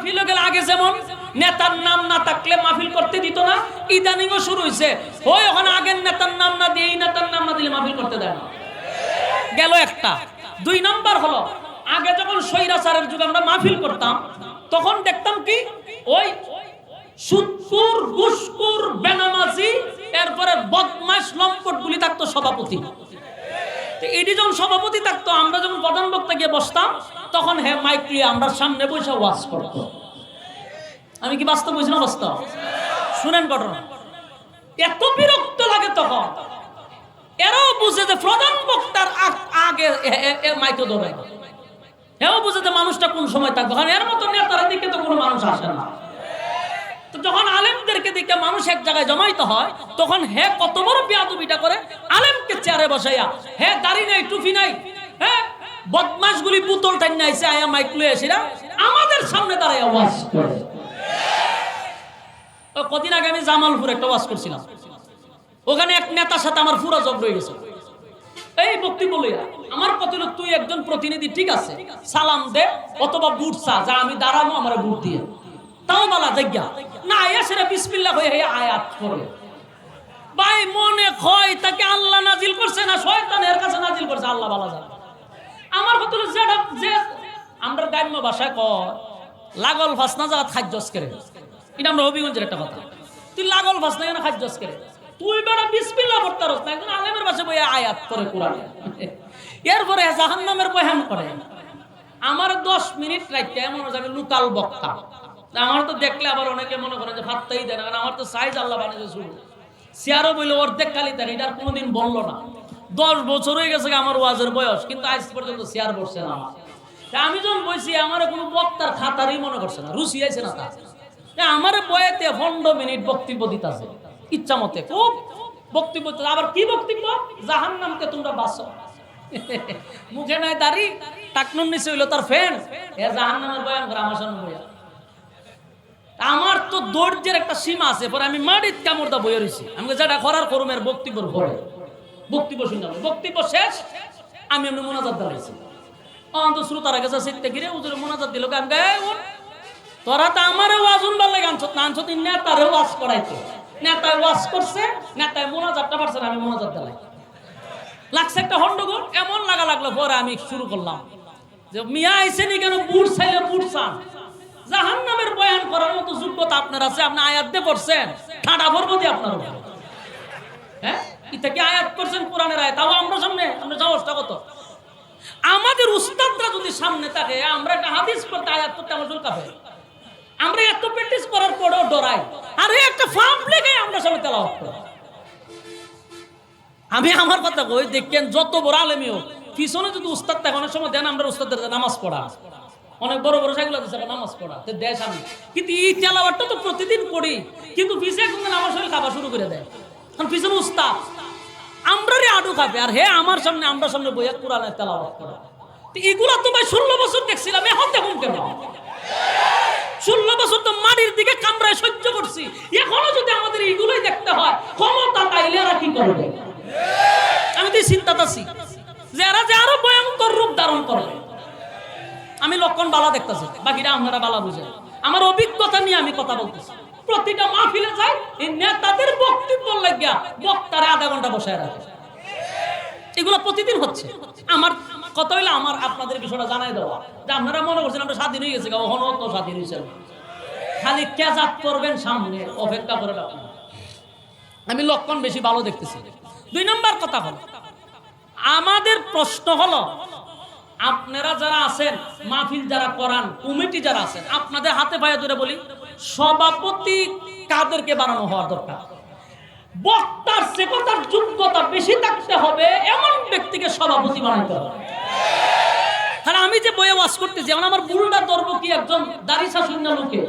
মাহফিলে গেলে আগে যেমন নেতার নাম না থাকলে মাহফিল করতে দিত না, ইদানিংও শুরু হয়েছে ওই ওখানে আগের নেতার নাম না দিয়ে এই নেতার নাম না দিলে মাহফিল করতে দেয় না। গেল একটা। 2 নম্বর হলো আগে যখন স্বৈরাচারের যুগে আমরা মাহফিল করতাম তখন দেখতাম কি ওই সুদখোর ঘুষখোর বেনামাজি এরপরে বদমাশ লম্পটগুলি থাকতো সভাপতি। এটি যখন সভাপতি থাকতো আমরা যখন প্রধান বক্তা গিয়ে বসতাম তখন হ্যাঁ মাইক নিয়ে আমরা সামনে বসে ওয়াজ করতো। আমি কি বাস্তব বলছি না বাস্তব? শুনেন ঘটনা। এত বিরক্ত লাগে তখন, এরাও বুঝে যে প্রধান বক্তার আগে মাইকে ধরে, এও বুঝে যে মানুষটা কোন সময় থাকবে, কারণ এর মতো নেতারা দিকে তো কোনো মানুষ আসে না। তো যখন আলেমদেরকে দিকে মানুষ এক জায়গায় জমাইত হয় তখন হ্যাঁ কত বড় বেয়াদবিটা করে, আলেমকে চেয়ারে বসাইয়া হ্যাঁ দাড়ি নাই টুপি নাই হ্যাঁ বদমাশগুলি পুতুল টাইন নাইছে আয়া মাইক লয়ে এসেরা আমাদের সামনে দাঁড়ায় ওয়াজ করে। কদিন আগে আমি জামালপুর একটা ওয়াজ করছিলাম, ওখানে এক নেতার সাথে আমার পুরো জব রয়ে গেছে। এই বক্তব্য লইয়া আমার কথা হলো তুই একজন প্রতিনিধি ঠিক আছে সালাম দে অথবা বুট চা যা আমি দাঁড়াবো আমার বুট দিয়ে, তাও বলা জায়গা না এসে বিসমিল্লাহ হয়ে আয়াত পড়ে। ভাই মনে হয় তাকে আল্লাহ নাজিল করছে না শয়তানের কাছে নাজিল করছে, আল্লাহ বলা যায়। আমার কথা হলো যেটা যে আমরা গ্রাম্য ভাষায় কয় লাগল ফাস না যাওয়া খাদ্যস করে, এটা আমরা হবিগঞ্জের একটা কথা। তুই লাগল ফাস না খাদ্যস করে, তুই বেটা বিসমিল্লাহ পড়তে রস না, একজন আলেমের ভাষায় বই আয়াত পড়ে কোরআন, এরপরে জাহান্নামের বয়ান করে। আমার 10 মিনিট রাখতে এমন আমি লোকাল বক্তা, আমার তো দেখলে আবার অনেকে মনে করে যে ভাতটাই দেয় না, কারণ আমার তো সাইজ আল্লাহ বানিয়েছে শুরু চেয়ারও বললো অর্ধেক কালি থাকে, এটা আর কোনোদিন বললো না। 10 বছর হয়ে গেছে আমার ওয়াজের বয়স, কিন্তু আজ পর্যন্ত চেয়ার বসছে না আমার। আমি যখন বলছি আমার কোনো বক্তার খাতারই মনে করছে না, রুচি আছে না তা আমার বয়েতে 15 মিনিট বক্তব্য দিতে আছে ইচ্ছা মতে, খুব বক্তব্য। আবার কি বক্তব্য? জাহান্নামকে তোমরা বাঁচো, মুখে নাই দাড়ি টাকনুন নিচে হইলো তার ফ্যান, এ জাহান্নামের বয়ান করে আমার সামনে বইয়া। আমার তো ধৈর্যের একটা সীমা আছে, পরে আমি মাটির কামড়দা বইয়ে রয়েছি, আমি যেটা করার করুমের বক্তব্যের পরে বক্তব্য শুনলাম, বক্তব্য শেষ আমি এমনি মোনাজাত দাঁড়াইছি। অন্ত শ্রোতারা গেছে শিখতে গিয়ে উজুরে মোনাজাত দিল, আমি তোরা তো আমারও ওয়াজুন ভাল লাগে আনছত না, আনছত নেতারে ওয়াজ করাইতো, নেতায় ওয়াজ করছে, নেতায় মোনাজাতটা পারছে না, আমি মোনাজাত দাঁড়াই লাগছে একটা হন্ডগোল। এমন লাগা লাগলো পরে আমি শুরু করলাম যে মিয়া আইসেনি কেন বুট চাইলে বুট চান, জাহান্নামের বয়ান করার মতো যোগ্যতা আপনার আছে, আপনি আয়াত দিয়ে পড়ছেন ঠাডা ভরবো দিয়ে আপনার উপর, হ্যাঁ এটা কি আয়াত করছেন কোরআনের আয়াত, তাও আমরা সামনে আমরা সাহসটা কত। আমাদের উস্তাদরা যদি সামনে থাকে আমরা একটা হাদিস পড়তে আয়াত পড়তে আমার চুল কাঁপে, আমরা এত প্র্যাকটিস করার পরেও ডরাই, আর একটা ফার্ম লেগে আমরা সামনে তেলাওয়াত করি। আমি আমার কথা কই দেখেন যত বড় আলেমই হোক পিছনে যদি উস্তাদ থাকে অনেক সময় দেন আমরা উস্তাদের নামাজ পড়া, অনেক বড় বড় সেগুলো দিচ্ছে নামাজ পড়া দেশ আমি, কিন্তু এই তেলাওয়াতটা তো প্রতিদিন করি, কিন্তু পিছিয়ে কোন আমার শরীর খাবার শুরু করে দেয়, কারণ পিছনে উস্তাদ আমরারই আডু খাবে, আর হে আমার সামনে আমরা সামনে বইয়া কোরআনের তেলাওয়াত করা। এগুলা তো ভাই 16 বছর দেখছিলাম, এখন দেখুন কেন 16 বছর তো মাটির দিকে কামড়ায় সহ্য করছি, এখনো যদি আমাদের এইগুলোই দেখতে হয় ক্ষমতা তাইলে এরা কি করবে? আমি তো চিন্তাতে আছি যে এরা যে আরো ভয়ঙ্কর রূপ ধারণ করবে। আমি লক্ষণ বালা দেখতেছি, বাকিরা আপনারা বালা বুঝেন, আমার অভিজ্ঞতা নিয়ে আমি কথা বলতেছি। প্রতিটা মাহফিলে যাই এই নেতাদের বক্তব্য লাগিয়া বক্তারে আধা ঘন্টা বসায় রাখে, এগুলো প্রতিদিন হচ্ছে। আমার কথা হইলে আমার আপনাদের বিষয়টা জানাই দেওয়া যে আপনারা মনে করছেন আমরা স্বাধীন হয়ে গেছি, কখনো তো স্বাধীন হয়েছে না, খালি কেজাত করবেন সামনে অপেক্ষা করে রাখুন। আমি লক্ষণ বেশি ভালো দেখতেছি। 2 নম্বর কথা হলো আমাদের প্রশ্ন হলো আপনারা যারা আছেন মাহফিল যারা করান কমিটি যারা আছেন আপনাদের হাতে পায়ে ধরে বলি সভাপতি কাদেরকে বানানো হওয়ার দরকার? বক্তার সেকতার যোগ্যতা বেশি থাকতে হবে এমন ব্যক্তিকে সভাপতি বানাইতে হবে। কারণ আমি যে বইয়ে ওয়াজ করতেছি এখন আমার ভুলটা ধরবো কি একজন দাড়িসা শূন্য লোকে,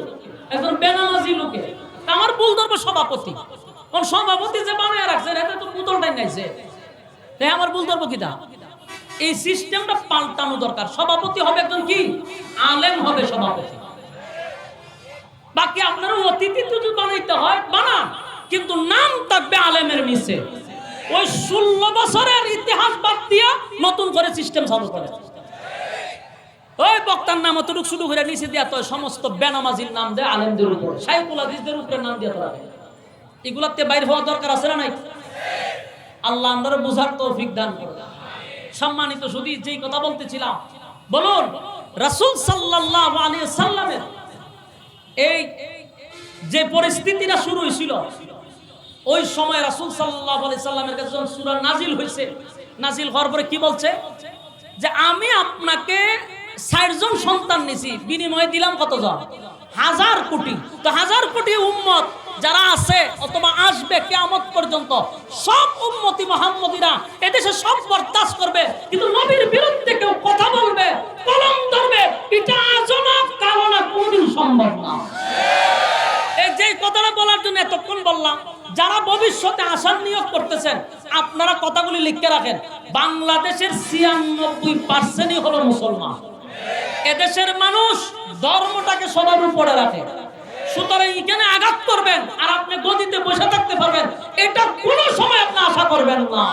একজন বেনামাজি লোকে, আমার ভুল ধরবো সভাপতি। কারণ সভাপতি যে বানায় রাখছে এতে তো পুতলটাই নাইছে, তাই আমার ভুল ধরবো কিনা? এই সিস্টেমটা পাল্টানো দরকার। সভাপতি হবে একজন কি আলেম হবে সভাপতি, বাকি আপনারা অতিথি যদি বানাইতে হয় বানান, কিন্তু নাম থাকবে আলেমের মিশে। ওই 16 বছরের ইতিহাস বাদ দিয়ে নতুন করে সিস্টেম চালু করে। ওই বক্তার নাম অতটুকু শুরু করে নিচে দিয়া তো সমস্ত বেনামাজির নাম দেয় আলেমদের উপরে, শাইখুল হাদিসদের উপরে নাম দিয়ে তোরা এগুলাতে বাইর হওয়া দরকার আছে না নাই? আল্লাহ আমরা বুঝার তৌফিক দান করুন। সম্মানিত শুধু যেই কথা বলতেছিলাম, বলুন রাসূল সাল্লাল্লাহু আলাইহি সাল্লামের এই যে পরিস্থিতিটা শুরু হয়েছিল, ওই সময় রাসূল সাল্লাল্লাহু আলাইহি সাল্লামের কাছে যখন সূরা নাজিল হয়েছে, নাজিল হওয়ার পরে কি বলছে যে আমি আপনাকে ৬০ জন সন্তান নিছি, বিনিময়ে দিলাম কতজন? ১০০০ কোটি। তো ১০০০ কোটি উম্মত যারা আছে অথবা আসবে কিয়ামত পর্যন্ত, সব উম্মতি মুহাম্মদীরা এদেশে সব বরদাস্ত করবে, কিন্তু নবীর বিরুদ্ধে কেউ কথা বলবে, কলম ধরবে, এটা আজও না কালও না, কোনদিন সম্ভব না। এই যে কথাটা বলার জন্য এতক্ষণ বললাম, যারা ভবিষ্যতে আসার নিয়োগ করতেছেন আপনারা কথাগুলি লিখে রাখেন। বাংলাদেশের ৯৬% হলো মুসলমান। এদেশের মানুষ ধর্মটাকে সবার উপরে রাখে, সুতরাং এখানে আঘাত করবেন আর আপনি গদিতে বসে থাকতে পারবেন, এটা কোনো সময় আপনি আশা করবেন না।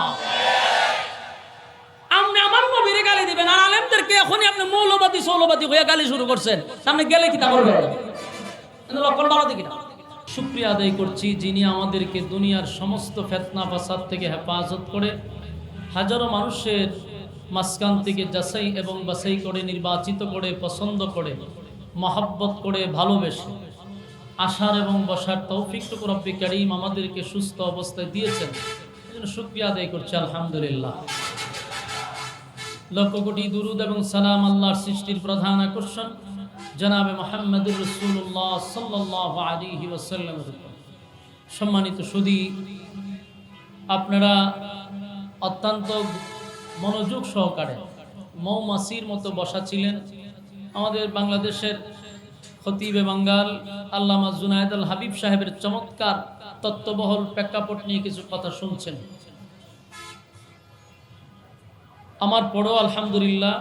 আপনি আমার নবীরে গালি দিবেন আর আলেমদেরকে এখনই আপনি মৌলবাদী সৌলবাদী হয়ে গালি শুরু করছেন, সামনে গেলে কি তা করবেন? লক্ষণ ভালো দেখি না। শুকরিয়া আদায় করছি যিনি আমাদেরকে দুনিয়ার সমস্ত ফিতনা ফাসাদ থেকে হেফাজত করে হাজারো মানুষের মাঝখান থেকে যাচাই এবং বাছাই করে নির্বাচিত করে পছন্দ করে মহব্বত করে ভালোবেসে আসার এবং বসার তৌফিকটুকু রব্বি কারীম আমাদেরকে সুস্থ অবস্থায় দিয়েছেন, এজন্য শুকরিয়া আদায় করছি আলহামদুলিল্লাহ। লক্ষ কোটি দুরুদ এবং সালাম আল্লাহর সৃষ্টির প্রধান আকর্ষণ জনাবে মুহাম্মদুর রাসূলুল্লাহ সাল্লাল্লাহু আলাইহি ওয়াসাল্লামের উপর। সম্মানিত সুধী, আপনারা অত্যন্ত মনোযোগ সহকারে মৌমাছির মতো বসা ছিলেন। আমাদের বাংলাদেশের খতিবে বাঙ্গাল আল্লামা জুনায়েদ আল হাবিব সাহেবের চমৎকার তত্ত্ববহল প্রেক্ষাপট নিয়ে কিছু কথা শুনছেন। আমার পড়ো আলহামদুলিল্লাহ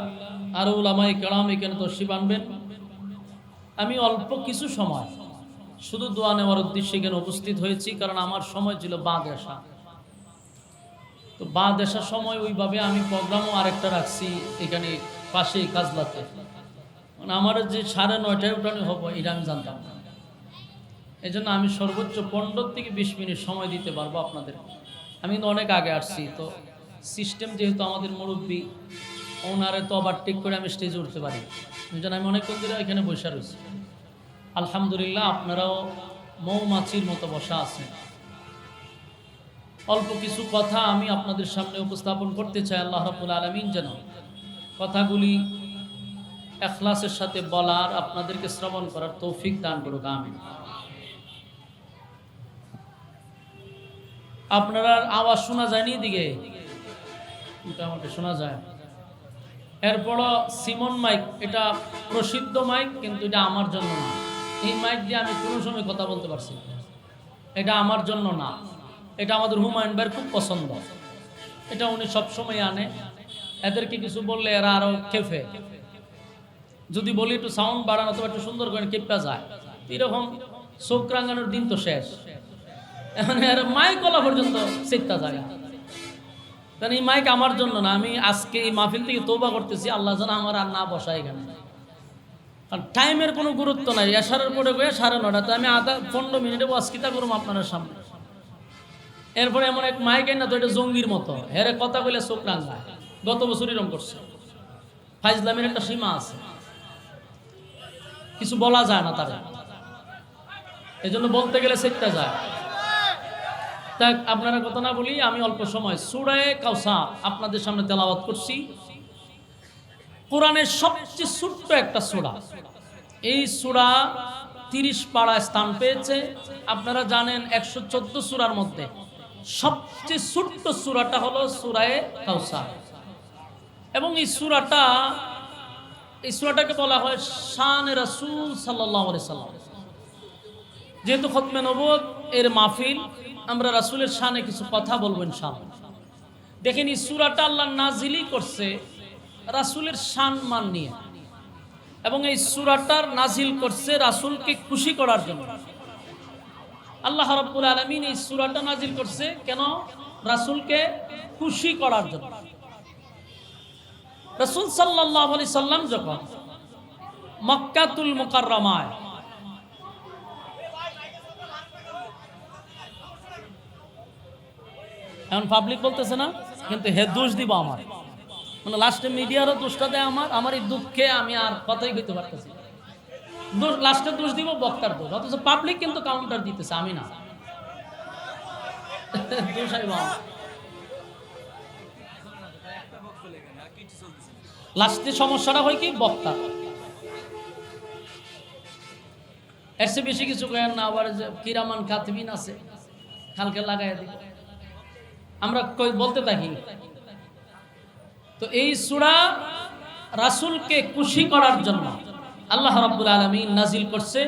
আরো উলামায়ে কেরাম এখানে তশরিফ আনবেন। আমি অল্প কিছু সময় শুধু দোয়া নেওয়ার উদ্দেশ্যে এখানে উপস্থিত হয়েছি, কারণ আমার সময় ছিল বাদ আসা। তো বাদ আসার সময় ওইভাবে আমি প্রোগ্রামও আরেকটা রাখছি এখানে পাশেই কাজলাতে, মানে আমার যে ৯:৩০ উঠানো হবো এটা আমি জানতাম না। এই জন্য আমি সর্বোচ্চ ১৫ থেকে ২০ মিনিট সময় দিতে পারবো আপনাদের। আমি কিন্তু অনেক আগে আসছি, তো সিস্টেম যেহেতু আমাদের মুরব্বী, ওনারে তো ওভারটেক করে আমি স্টেজে উঠতে পারি, এই জন্য আমি অনেকক্ষণ ধরে এখানে বসে রয়েছি। আলহামদুলিল্লাহ আপনারাও মৌমাছির মতো বসা আছেন। অল্প কিছু কথা আমি আপনাদের সামনে উপস্থাপন করতে চাই। আল্লাহ রাব্বুল আলামিন যেন কথাগুলি ইখলাসের সাথে বলার, আপনাদেরকে শ্রবণ করার তৌফিক দান করুক, আমিন। আপনারা আওয়াজ শোনা যায়নি দিকে? মোটামুটি শোনা যায়। এরপরও সিমন মাইক, এটা প্রসিদ্ধ মাইক, কিন্তু এটা আমার জন্য না। এই মাইক দিয়ে আমি কোনো সময় কথা বলতে পারছি না, এটা আমার জন্য না। এটা আমাদের হুমায়ুন ভাইয়ের খুব পছন্দ, এটা উনি সবসময় আনে। এদেরকে কিছু বললে এরা আরো খেপে, যদি বলি একটু সাউন্ড বাড়ানো অথবা একটু সুন্দর করে কেঁপা যায়, এরকম চোখ রাঙানোর দিন তো শেষ। এখন এর মাইক বলা পর্যন্ত চেষ্টা যায়, কারণ এই মাইক আমার জন্য না। আমি আজকে এই মাহফিল থেকে তওবা করতেছি, আল্লাহ যেন আমার আর না বসায় এখানে। কারণ টাইমের কোনো গুরুত্ব নাই। এশারের পরে গিয়ে ৯:৩০, তো আমি ১৫ মিনিটে ওয়াজকিতা করবো আপনার সামনে। এরপরে এমন এক মাইক না, তো এটা জঙ্গির মতো, হেরে কথা বলে চোখ রাঙায়। গত বছর এরকম করছে। ফাইজলামের একটা সীমা আছে, কিছু বলা যায় না তারা, এই জন্য বলতে গেলে চেষ্টা যায়। তাই আপনারা কথা না বলি, আমি অল্প সময় সূরা কাউসার আপনাদের সামনে তেলাওয়াত করছি। কোরআনের সবচেয়ে ছোট্ট একটা সূরা। এই সূরা ৩০ পাড়ায় স্থান পেয়েছে। আপনারা জানেন ১১৪ সূরার মধ্যে সবচেয়ে ছোট্ট সূরাটা হলো সূরা কাউসার। এবং এই সূরাটাকে বলা হয় শানে রাসূল সাল্লাল্লাহু আলাইহি সাল্লাম। যেহেতু খতমে নবুয়ত এর মাহফিল, আমরা রাসূলের শানে কিছু কথা বলবো ইনশাআল্লাহ। দেখেন এই সূরাটা আল্লাহ নাজিলই করছে রাসূলের সম্মান নিয়ে, এবং এই সূরাটার নাজিল করছে রাসূলকে খুশি করার জন্য। আল্লাহ রাব্বুল আলামিন এই সূরাটা নাজিল করছে কেন? রাসূলকে খুশি করার জন্য। রাসূল সাল্লাল্লাহু আলাইহি সাল্লাম যখন মক্কাতুল মুকাররমায় এখন পাবলিক বলতেছে না, কিন্তু হে দোষ দিব আমার, মানে লাস্টে মিডিয়ারও দোষটা দেয় আমার এই দুঃখে আমি আর কথাই কইতে পারতেছি। লাস্টে দোষ দিব বক্তার দোষ, অথচ পাবলিক কিন্তু কাউন্টার দিতেছে, আমি না। দোষ আইব লাস্টে সমস্যাটা হয় কি বক্তা, এর চেয়ে বেশি কিছু কেন না। আবার যে কিরামান কাতিবিন আছে কালকে লাগাই দিব, আমরা বলতে থাকি। তো এই সূরা রাসূলকে খুশি করার জন্য আল্লাহ রাব্বুল আলামিন নাজিল করছে।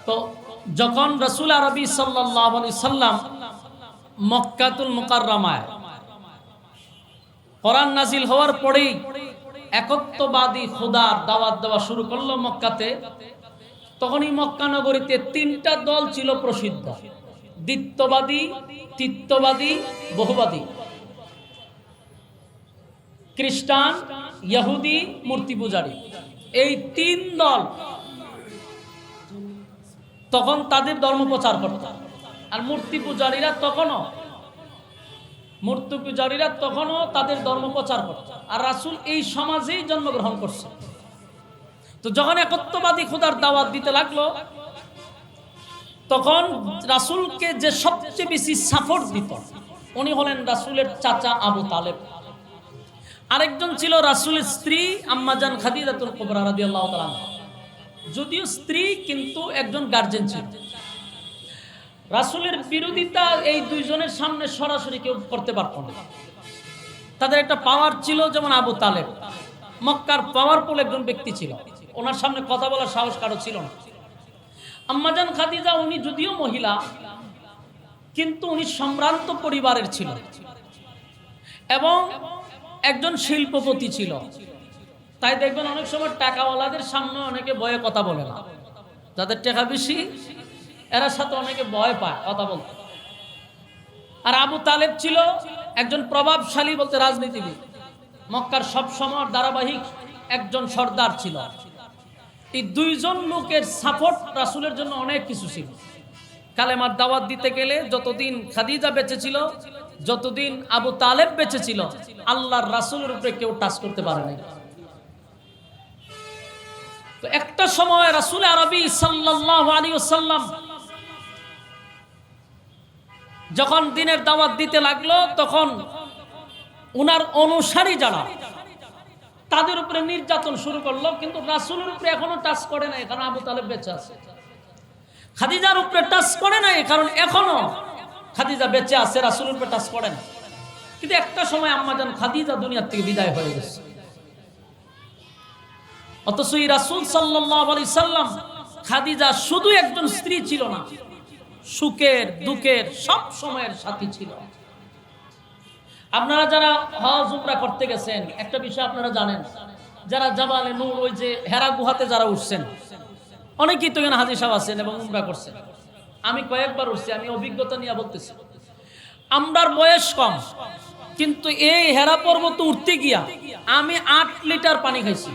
তো যখন রাসূল আরবি সাল্লাল্লাহু আলাইহি সাল্লাম মক্কাতুল মুকাররমায় কোরআন নাজিল হওয়ার পরেই একত্ববাদী খোদার দাওয়াত দেওয়া শুরু করলো মক্কাতে, তখনই মক্কা নগরীতে তিনটা দল ছিল প্রসিদ্ধ: দ্বিত্ববাদী, তৃত্ববাদী, বহুবাদী। খ্রিস্টান, ইহুদি, মূর্তি পূজারী, এই তিন দল তখন তাদের ধর্ম প্রচার করত। আর মূর্তি পূজারীরা তখনও তাদের ধর্ম প্রচার করত। আর রাসূল এই সমাজেই জন্মগ্রহণ করছে। তো যখন একত্ববাদী খোদার দাওয়াত দিতে লাগলো, তখন রাসূলকে যে সবচেয়ে বেশি সাপোর্ট দিত উনি হলেন রাসূলের চাচা আবু তালেব। আরেকজন ছিল রাসূলের স্ত্রী আম্মা জান খাদিজাতুল কুবরা রাদিয়াল্লাহু তাআলা। যদিও স্ত্রী, কিন্তু একজন গার্জেন ছিল। রাসূলের বিরোধিতা এই দুইজনের সামনে সরাসরি কেউ করতে পারত না। তাদের একটা পাওয়ার ছিল, যেমন আবু তালেব মক্কার পাওয়ারফুল একজন ব্যক্তি ছিল, ওনার সামনে কথা বলার সাহস কারো ছিল না। আম্মাজান খাদিজা উনি যদিও মহিলা, কিন্তু উনি সম্ভ্রান্ত পরিবারের ছিল এবং একজন শিল্পপতি ছিল। তাই দেখবেন অনেক সময় টাকাওয়ালাদের সামনে অনেকে ভয়ে কথা বলে না, যাদের টাকা বেশি এর সাথে অনেকে ভয় পায় কথা বলতে। আর আবু তালেব ছিল একজন প্রভাবশালী বলতে রাজনীতিবিদ, মক্কার সব সময় ধারাবাহিক একজন সর্দার ছিল। এই দুইজন লোকের সাপোর্ট রাসূলের জন্য অনেক কিছু ছিল। কালেমার দাওয়াত দিতে গেলে যতদিন খাদিজা বেঁচে ছিল, যতদিন আবু তালেব বেঁচে ছিল, আল্লাহর রাসূলের উপরে কেউ টাচ করতে পারে নাই। তো একটা সময় রাসূল আরবি সাল্লাল্লাহু আলাইহি ওয়াসাল্লাম যখন দ্বীনের দাওয়াত দিতে লাগলো, তখন উনার অনুসারী যারা তাদের উপরে নির্যাতন শুরু করলো, কিন্তু রাসূলের উপরে এখনো টাচ করে নাই, কারণ আবু তালেব বেঁচে আছে। খাদিজার উপরে টাচ করে নাই, কারণ এখনো খাদিজা বেঁচে আছে, রাসূলের উপরে টাচ করে না। কিন্তু একটা সময় আম্মাজান খাদিজা দুনিয়ার থেকে বিদায় হয়ে গেছে। অথচ এই রাসূল সাল্লাল্লাহু আলাইহি সাল্লাম খাদিজা শুধু একজন স্ত্রী ছিল না, সুখের দুঃখের সব সময়ের সাথী ছিল। আপনারা যারা হজ উমরা করতে গেছেন, একটা বিষয় আপনারা জানেন, যারা জাবালে নূর ওই যে হেরা গুহাতে যারা উঠছেন, অনেকেই তো এখানে হাজী সাহেব আছেন এবং উমরা করছেন। আমি কয়েকবার উঠছি, আমি অভিজ্ঞতা নিয়ে বলতেছি। আমরার বয়স কম, কিন্তু এই হেরা পর্বত উঠতে গিয়া আমি 8 লিটার পানি খাইছি।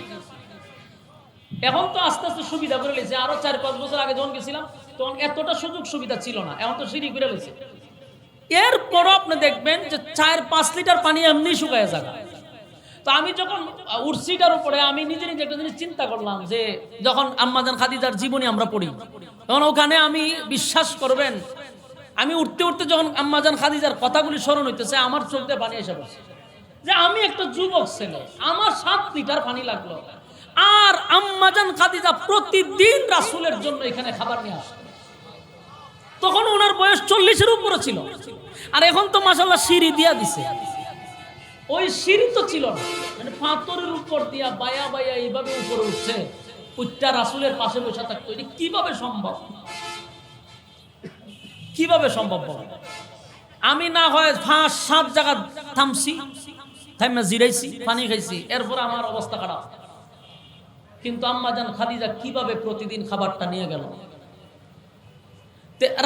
এখন তো আস্তে আস্তে সুবিধা করে লেছে, আরো 4-5 বছর আগে যখন গেছিলাম তখন এতটা সুযোগ সুবিধা ছিল না, এখন তো সিঁড়ি করে লেছে। এরপরও আপনি দেখবেন যে 4-5 লিটার পানি এমনি শুকায় যাবে। তো আমি যখন উর্সিটার উপরে আমি নিজে নিজে একটা জিনিস চিন্তা করলাম, যে যখন আম্মাজান খাদিজার জীবনী আমরা পড়ি, তখন ওখানে আমি বিশ্বাস করবেন, আমি উঠতে উঠতে যখন আম্মাজান খাদিজার কথাগুলি স্মরণ হইতেছে, আমার চোখ দিয়ে পানি এসে পড়ছে। যে আমি একটা যুবক ছেলে, আমার 7 লিটার পানি লাগলো, আর আম্মাজান খাদিজা প্রতিদিন রাসূলের জন্য এখানে খাবার নিয়ে আসতেন। তখন ওনার বয়স 40-এর উপরে ছিল, আর এখন তো মাশাআল্লাহ সিঁড়ি দিয়া দিছে। ওই সিঁড়ি তো ছিল না, মানে পাথরের উপর দিয়া বায়া বায়া এইভাবে উপরে উঠছে, উঠটা রাসূলের পাশে বসে থাকতো। এটা কিভাবে সম্ভব? কিভাবে সম্ভব? আমি না হয় 5-7 জায়গা থামছি, থাইমা জিরাইছি, পানি খাইছি, এরপর আমার অবস্থা খারাপ। কিন্তু আম্মাজান খাদিজা কিভাবে প্রতিদিন খাবারটা নিয়ে গেল?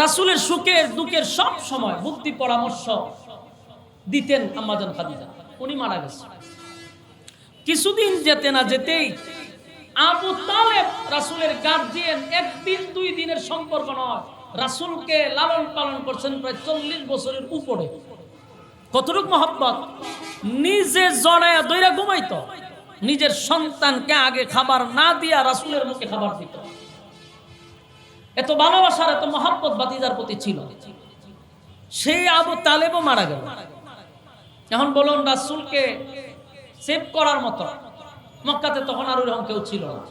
রাসূলের সুখের দুঃখের সব সময় বুদ্ধি পরামর্শ দিতেন আম্মাজান খাদিজা। উনি মারা গেছে, কিছুদিন যেতে না যেতেই আবু তালেব রাসূলের গার্জিয়ান, একদিন দুই দিনের সম্পর্ক নয়, রাসূলকে লালন পালন করছেন প্রায় 40 বছরের উপরে। কতটুক মহব্বত! নিজে জড়ায়া দইরা ঘুমাইতো, নিজের সন্তানকে আগে খাবার না দিয়া রাসূলের মুখে খাবার দিত। এত ভালোবাসার, এত মহব্বত ভাতিজার প্রতি ছিল। সেই আবু তালেবও মারা গেল। এখন বলুন, রাসূলকে সেভ করার মতো মক্কাতে তখন আর ওরকম কেউ ছিল না।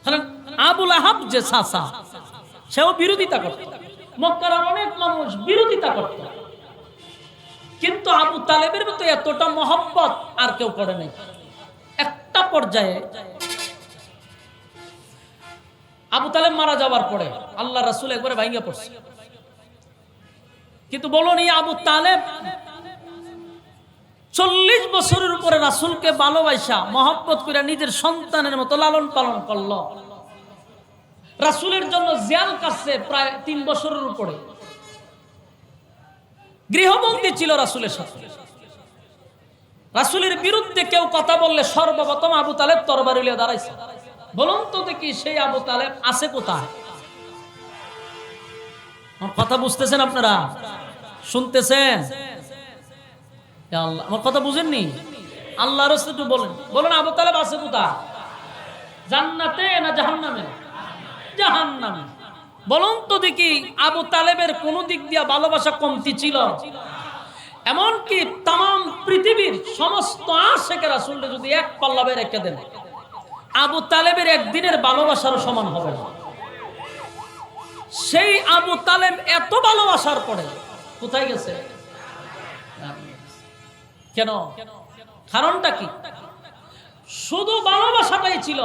কারণ আবুল আহাব যে চাচা, সেও বিরোধিতা করত, মক্কার অনেক মানুষ বিরোধিতা করত, কিন্তু আবু তালেবের মতো এতটা মহব্বত আর কেউ করে নাই। একটা পর্যায়ে আবু তালেব মারা যাওয়ার পরে আল্লাহ রাসূল একবারে ভাঙিয়া পড়ছে। কিন্তু বলুন, এই আবু তালেব 40 বছরের উপরে রাসূলকে ভালোবাসা মহব্বত করে নিজের সন্তানের মতো লালন পালন করল। রাসূলের জন্য জিয়াল কাটছে প্রায় 3 বছরের উপরে। গৃহবন্দী ছিল রাসূলের সাথে। রাসূলের বিরুদ্ধে কেউ কথা বললে সর্বপ্রথম আবু তালেব তরবারি নিয়ে দাঁড়াইছে। বলুন তো দেখি, সেই আবু তালেব আছে কোথায়? আমার কথা বুঝতেছেন আপনারা? শুনতেছেন? আল্লাহ, আমার কথা বুঝেননি? আল্লাহর রাসূল একটু বলেন, বলুন আবু তালেব আছে কোথায়? জান্নাতে না জাহান্নামে? জাহান্নামে। বলুন তো দেখি, আবু তালেবের কোন দিক দিয়ে ভালোবাসা কমতি ছিল? এমনকি তাম পৃথিবীর সমস্ত আশিকে রাসূলকে যদি এক পাল্লাবে রেখে দেন, আবু তালেবের একদিনের ভালোবাসার সমান হবে না। সেই আবু তালেব এত ভালোবাসার পরে কোথায় গেছে? কেন? কারণটা কি? শুধু ভালোবাসাটাই ছিল।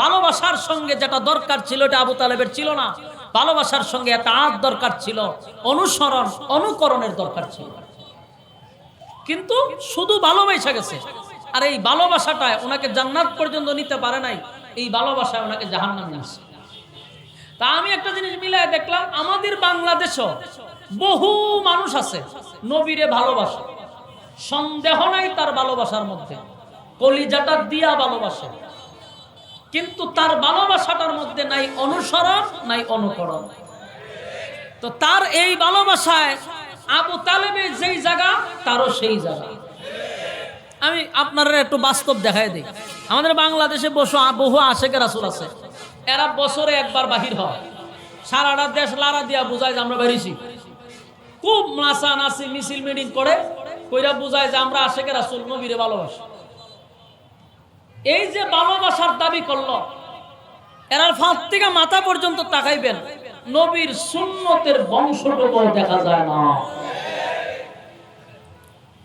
ভালোবাসার সঙ্গে যেটা দরকার ছিল এটা আবু তালেবের ছিল না। ভালোবাসার সঙ্গে একটা আদ দরকার ছিল, অনুসরণ অনুকরণের দরকার ছিল। কিন্তু শুধু ভালোবাসা গেছে, আর এই ভালোবাসাটায় ওনাকে জান্নাত পর্যন্ত নিতে পারে নাই, এই ভালোবাসায় ওনাকে জাহান্নামে নিয়েছে। তা আমি একটা জিনিস মিলাই দেখলাম, আমাদের বাংলাদেশও বহু মানুষ আছে নবীরে ভালোবাসে, সন্দেহ নাই তার ভালোবাসার মধ্যে, কলিজাটা দিয়া ভালোবাসে, কিন্তু তার ভালোবাসাটার মধ্যে নাই অনুসরণ নাই অনুকরণ। তো তার এই ভালোবাসায় আবু তালেবের যেই জায়গা তারও সেই জায়গা। আমি আপনারা একটু বাস্তব দেখাই দিই। আমাদের বাংলাদেশে বহু আশিকে রাসূল আছে, এরা বছরে একবার বাহির হয়, সারাটা দেশ লারা দিয়া বুঝায় যে আমরা বেরিয়েছি। খুব নাচা নাচি মিছিল মিটিং করে কইরা বুঝায় যে আমরা আশিকে রাসূল, নবীরে ভালোবাসি। এই যে ভালোবাসার দাবি করলো, এরা ফাঁক থেকে মাথা পর্যন্ত তাকাইবেন, নবীর সুন্নতের বংশটুকু দেখা যায় না।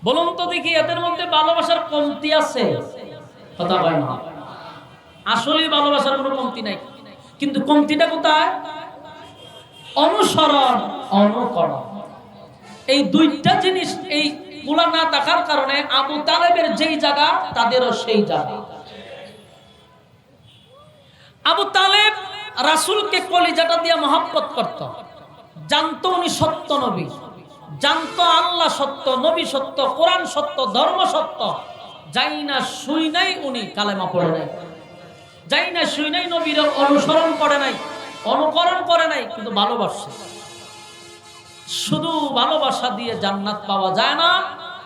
বলুন তো দেখি, এদের মধ্যে ভালোবাসার কমতি আছে? কথা হয় না। আসলে ভালোবাসার কোনো কমতি নাই, কিন্তু কমতিটা কোথায়? অনুসরণ অনুকরণ। এই দুইটা জিনিস এই গুলা না থাকার কারণে আবু তালেবের যেই জায়গা তাদেরও সেই জায়গা। আবু তালেব রাসূলকে কলিজাটা দিয়ে মহব্বত করত, জানতো উনি সত্য নবী, জানতো আল্লাহ সত্য, নবী সত্য, কোরআন সত্য, ধর্ম সত্য। যাই না শুই নাই উনি কালেমা পড়ে নাই, যাই না শুই নাই নবীর অনুসরণ করে নাই, অনুকরণ করে নাই, কিন্তু ভালোবাসে। শুধু ভালোবাসা দিয়ে জান্নাত পাওয়া যায় না,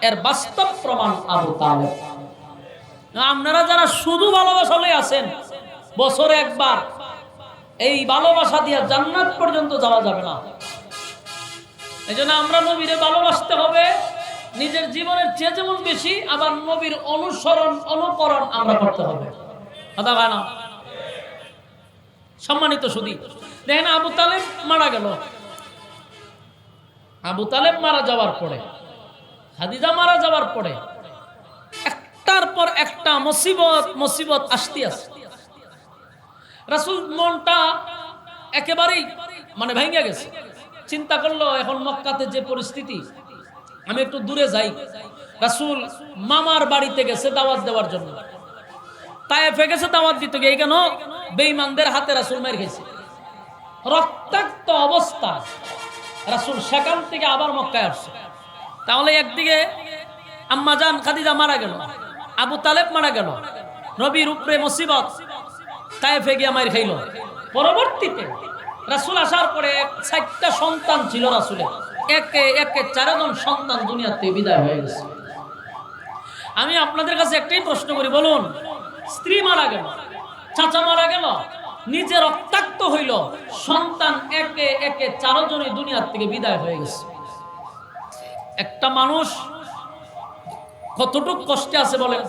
এর বাস্তব প্রমাণ আবু তালেব। আপনারা যারা শুধু ভালোবাসা লয়ে আছেন, বছরে একবার, এই ভালোবাসা দিয়ে জান্নাত পর্যন্ত যাওয়া যাবে না। এজন্য আমরা নবীরে ভালোবাসতে হবে নিজের জীবনের চেয়ে যেমন বেশি, আবার নবীর অনুসরণ অনুকরণ আমরা করতে হবে। কথা হয় না? সম্মানিত সুধী, দেখেন আবু তালেব মারা গেল। আবু তালেব মারা যাওয়ার পরে, খাদিজা মারা যাওয়ার পরে একটার পর একটা মুসিবত মুসিবত আসতে আসে। রাসূল মনটা একেবারেই ভেঙে গেছে। চিন্তা করলো, এখন মক্কাতে যে পরিস্থিতি, আমি একটু দূরে যাই। রাসূল মামার বাড়িতে গেছে দাওয়াত দেওয়ার জন্য, তায়েফে গেছে দাওয়াত দিতে গিয়ে কেন বেঈমানদের হাতে রাসূল মার খেয়েছে, রক্তাক্ত অবস্থা। রাসূল সেখান থেকে আবার মক্কায় আসছে। তাহলে একদিকে আম্মাজান খাদিজা মারা গেল, আবু তালেব মারা গেল, নবীর উপরে মুসিবত, তায়েফে গিয়ে মাইর খাইল। পরবর্তীতে রাসূল আসার পরে 4টা সন্তান ছিল রাসূলের, একে একে 4 জন সন্তান দুনিয়া থেকে বিদায় হয়ে গেছে। আমি আপনাদের কাছে একটাই প্রশ্ন করি, বলুন, স্ত্রী মারা গেল, চাচা মারা গেল, নিজে রক্তাক্ত হইল, সন্তান একে একে 4 জনই দুনিয়ার থেকে বিদায় হয়ে গেছে। একটা মানুষ কতটুকু কষ্টে আছে বলেন?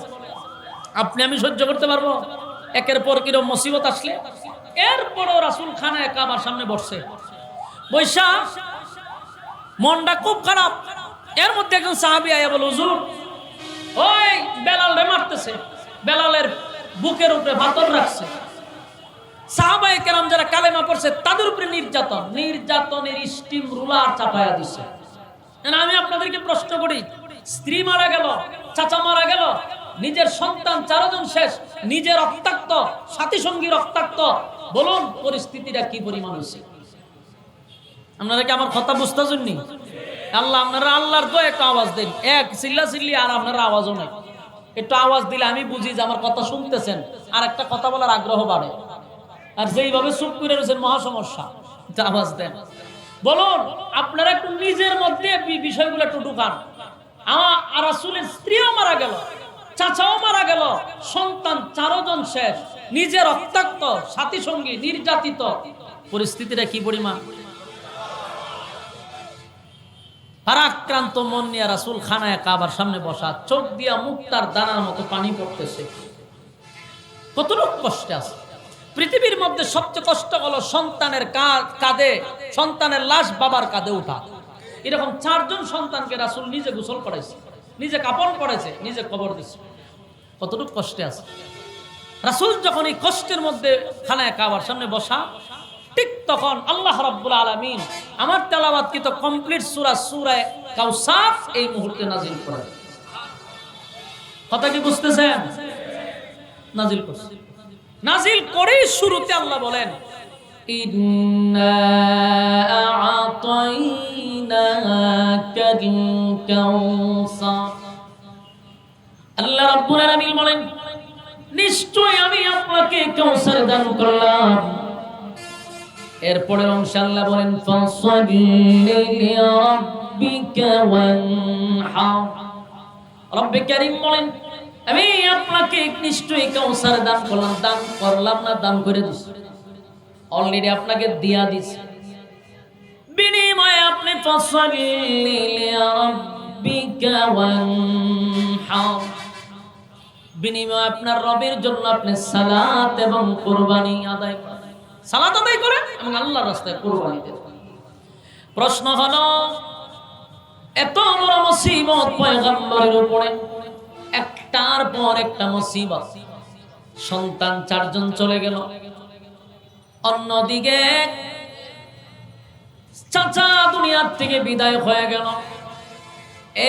আপনি আমি সহ্য করতে পারবো? একের পর কিরকম মুসিবত আসলে। এরপরও রাসূল খানায় কাবার সামনে বসছে, বৈশা মনটা খুব খারাপ। এর মধ্যে একজন সাহাবী আয়া বলে, হুজুর ওই বেলাল রে মারতেছে, বেলালের বুকের উপরে পাথর রাখছে। সাহাবায়ে কেরাম যারা কালেমা পড়ছে তাদের উপরে নির্যাতনের স্টিম রুলার চাপায়া দিছে। আমি আপনাদেরকে প্রশ্ন করি, স্ত্রী মারা গেল, চাচা মারা গেল, নিজের সন্তান 4 জন শেষ, নিজের রক্তাক্ত, সাথী সঙ্গী রক্তাক্ত, বলুন পরিস্থিতিটা কি পরিমাণ হয়েছে? আপনারা কি আমার কথা বুঝতেছেন নি? আপনারা আল্লাহর দোয়া একটু আওয়াজ দেন। এক চিল্লি আর আপনারা আওয়াজও নাই। একটু আওয়াজ দিলে আমি বুঝি যে আমার কথা শুনতেছেন, আর একটা কথা বলার আগ্রহ বাড়ে। আর যেইভাবে চুপ করে রয়েছেন মহা সমস্যা। আওয়াজ দেন, বলুন আপনারা একটু নিজের মধ্যে বিষয়গুলো একটু ঢুকান। আমার রাসূলের স্ত্রীও মারা গেল, চাচাও মারা গেল, সন্তান 4 জন শেষ, নিজে রক্তাক্ত, সাথী সঙ্গী নির্যাতিত, পরিস্থিতিটা কি পরিমাণ? পারাক্রান্ত মন নিয়ে রাসূল খানায় কাবার সামনে বসা, চোখ দিয়া মুক্তার দানার মতো পানি পড়তেছে। কতটুকু কষ্টে আছে। পৃথিবীর মধ্যে সবচেয়ে কষ্ট হলো সন্তানের কাঁধে, সন্তানের লাশ বাবার কাঁধে উঠা। এরকম 4 জন সন্তানকে রাসূল নিজে গোসল করাইছে, নিজে কাপড় পরেছে, নিজে কবর দিছে। কতটুকু কষ্টে আছে রাসূল। যখন এই কষ্টের মধ্যে খানায় কাবার সামনে বসা, ঠিক তখন আল্লাহ রাব্বুল আলামিন আমার তেলাওয়াতকৃত কমপ্লিট সূরা কাউসার এই মুহূর্তে নাজিল করেন। কথা কি বুঝতেছেন? নাজিল করছে। নাজিল করে শুরুতে আল্লাহ বলেন, ইন্না আ'তাইনাকাল কাউসার। আল্লাহ রাব্বুল আলামিন বলেন, নিশ্চয় আমি আপনাকে কাউসার দান করলাম। এরপরের অংশে আল্লাহ বলেন, ফাসাল্লি লিরাব্বিকা ওয়ানহার। রব্বে কারীম বলেন, আমি আপনাকে নিশ্চয়ই কাউসার দান করলাম। দান করলাম না, দান করে দিছি। অলরেডি আপনাকে দিয়া দিছি। বিনিময়ে আপনি ফাসাল্লি লিরাব্বিকা ওয়ানহার, বিনিময়ে আপনার রবের জন্য আপনি সালাত এবং কুরবানি আদায় করেন। সালাত আদায় করেন এবং আল্লাহর রাস্তায় কুরবানি দেন। প্রশ্ন হলো, এত বড় মুসিবত পয়গম্বরের উপরে, একটার পর একটা মুসিবত, সন্তান 4 জন চলে গেল, অন্যদিকে চাচা দুনিয়ার থেকে বিদায় হয়ে গেল,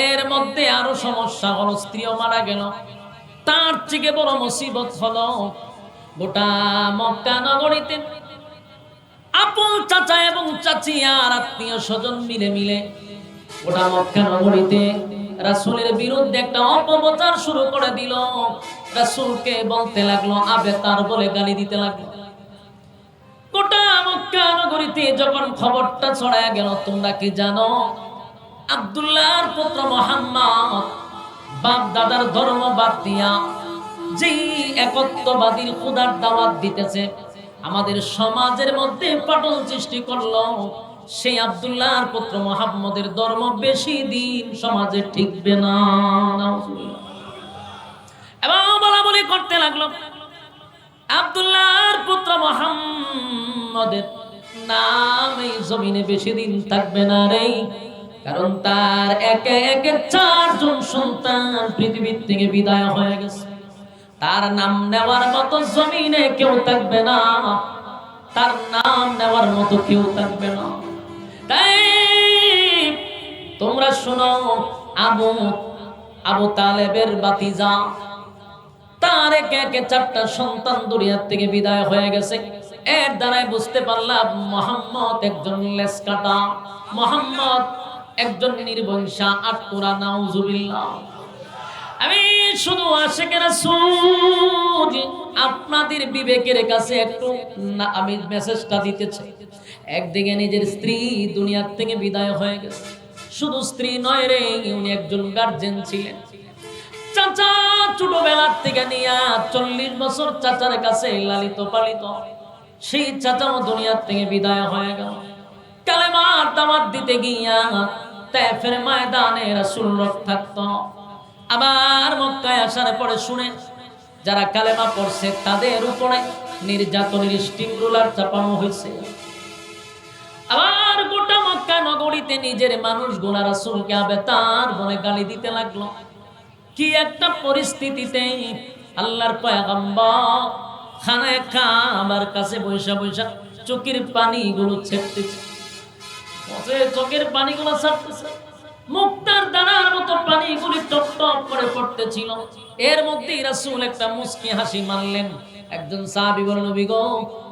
এর মধ্যে আরো সমস্যা হলো, স্ত্রীও মারা গেল। তার থেকে বড় মুসিবত হলো গোটা মক্কা নগরীতে আপন চাচা এবং চাচি আর আত্মীয় স্বজন মিলে গোটা মক্কা নগরীতে রাসূলের বিরুদ্ধে একটা অপপ্রচার শুরু করে দিল। রাসূলকে বলতে লাগলো আবেতার বলে গালি দিতে লাগলো। গোটা মক্কা নগরীতে যখন খবরটা ছড়ায় গেল, তোমরা কি জানো আব্দুল্লাহর পুত্র মুহাম্মদ বাপ দাদার ধর্ম বাদ দিয়া যেই একত্ববাদীর খোদার দাওয়াত দিতেছে, আমাদের সমাজের মধ্যে পাটল সৃষ্টি করলো, সেই আব্দুল্লাহর পুত্র মুহাম্মদের ধর্ম বেশি দিন সমাজে টিকবে না। এবং বলাবলি করতে লাগলো, আব্দুল্লাহর পুত্র মুহাম্মদের নাম এই জমিনে বেশি দিন থাকবে না রে, কারণ তার একে একে 4 জন সন্তান পৃথিবীর থেকে বিদায় হয়ে গেছে। তার নাম নেওয়ার মতো জমিনে কেউ থাকবে না, তার নাম নেওয়ার মতো কেউ থাকবে না। তাই তোমরা শোনো, আবু তালেবের ভাতিজা, তার একে একে 4টা সন্তান দুনিয়া থেকে বিদায় হয়ে গেছে। এর দ্বারাই বুঝতে পারলাম মুহাম্মদ একজন লেসকাটা, মুহাম্মদ একজন নির্বংশা আটকুরা, নাউজুবিল্লাহ। আমি শুধু আশিকে রাসূল আপনাদের বিবেকের কাছে একটু আমি মেসেজটা দিতে চাই। একদিকে নিজের স্ত্রী দুনিয়ার থেকে বিদায় হয়ে গেছে, শুধু স্ত্রী নয় রে, উনি একজন গার্জেন ছিলেন। চাচা ছোটবেলার থেকে নিয়ে 40 বছর চাচার কাছে লালিত পালিত, সেই চাচাও দুনিয়ার থেকে বিদায় হয়ে গেল। কালেমার দাওয়াত দিতে গিয়া তায়েফের ময়দানে রাসূল থাকত। আবার মক্কায় আসার পরে শুনে যারা কালেমা পড়ছে তাদের উপরে নির্যাতনের স্টিমরোলার চাপানো হয়েছে। আবার গোটা মক্কা নগরীতে নিজের মানুষগুলা রাসূলকে আবেতার বলে গালি দিতে লাগলো। কি একটা পরিস্থিতিতে আল্লাহর পয়গম্বর খানায় কাবার কাছে বৈশা বৈশা চোখের পানিগুলো ছেড়তেছে, চোখের পানিগুলো ছাড়তেছে, মুক্তার দানার মতো পানিগুলি টপ টপ করে পড়তেছিল। এর মধ্যেই রাসূল একটা মুস্কি হাসি মারলেন। একজন সাহাবী বলেন, নবী গো,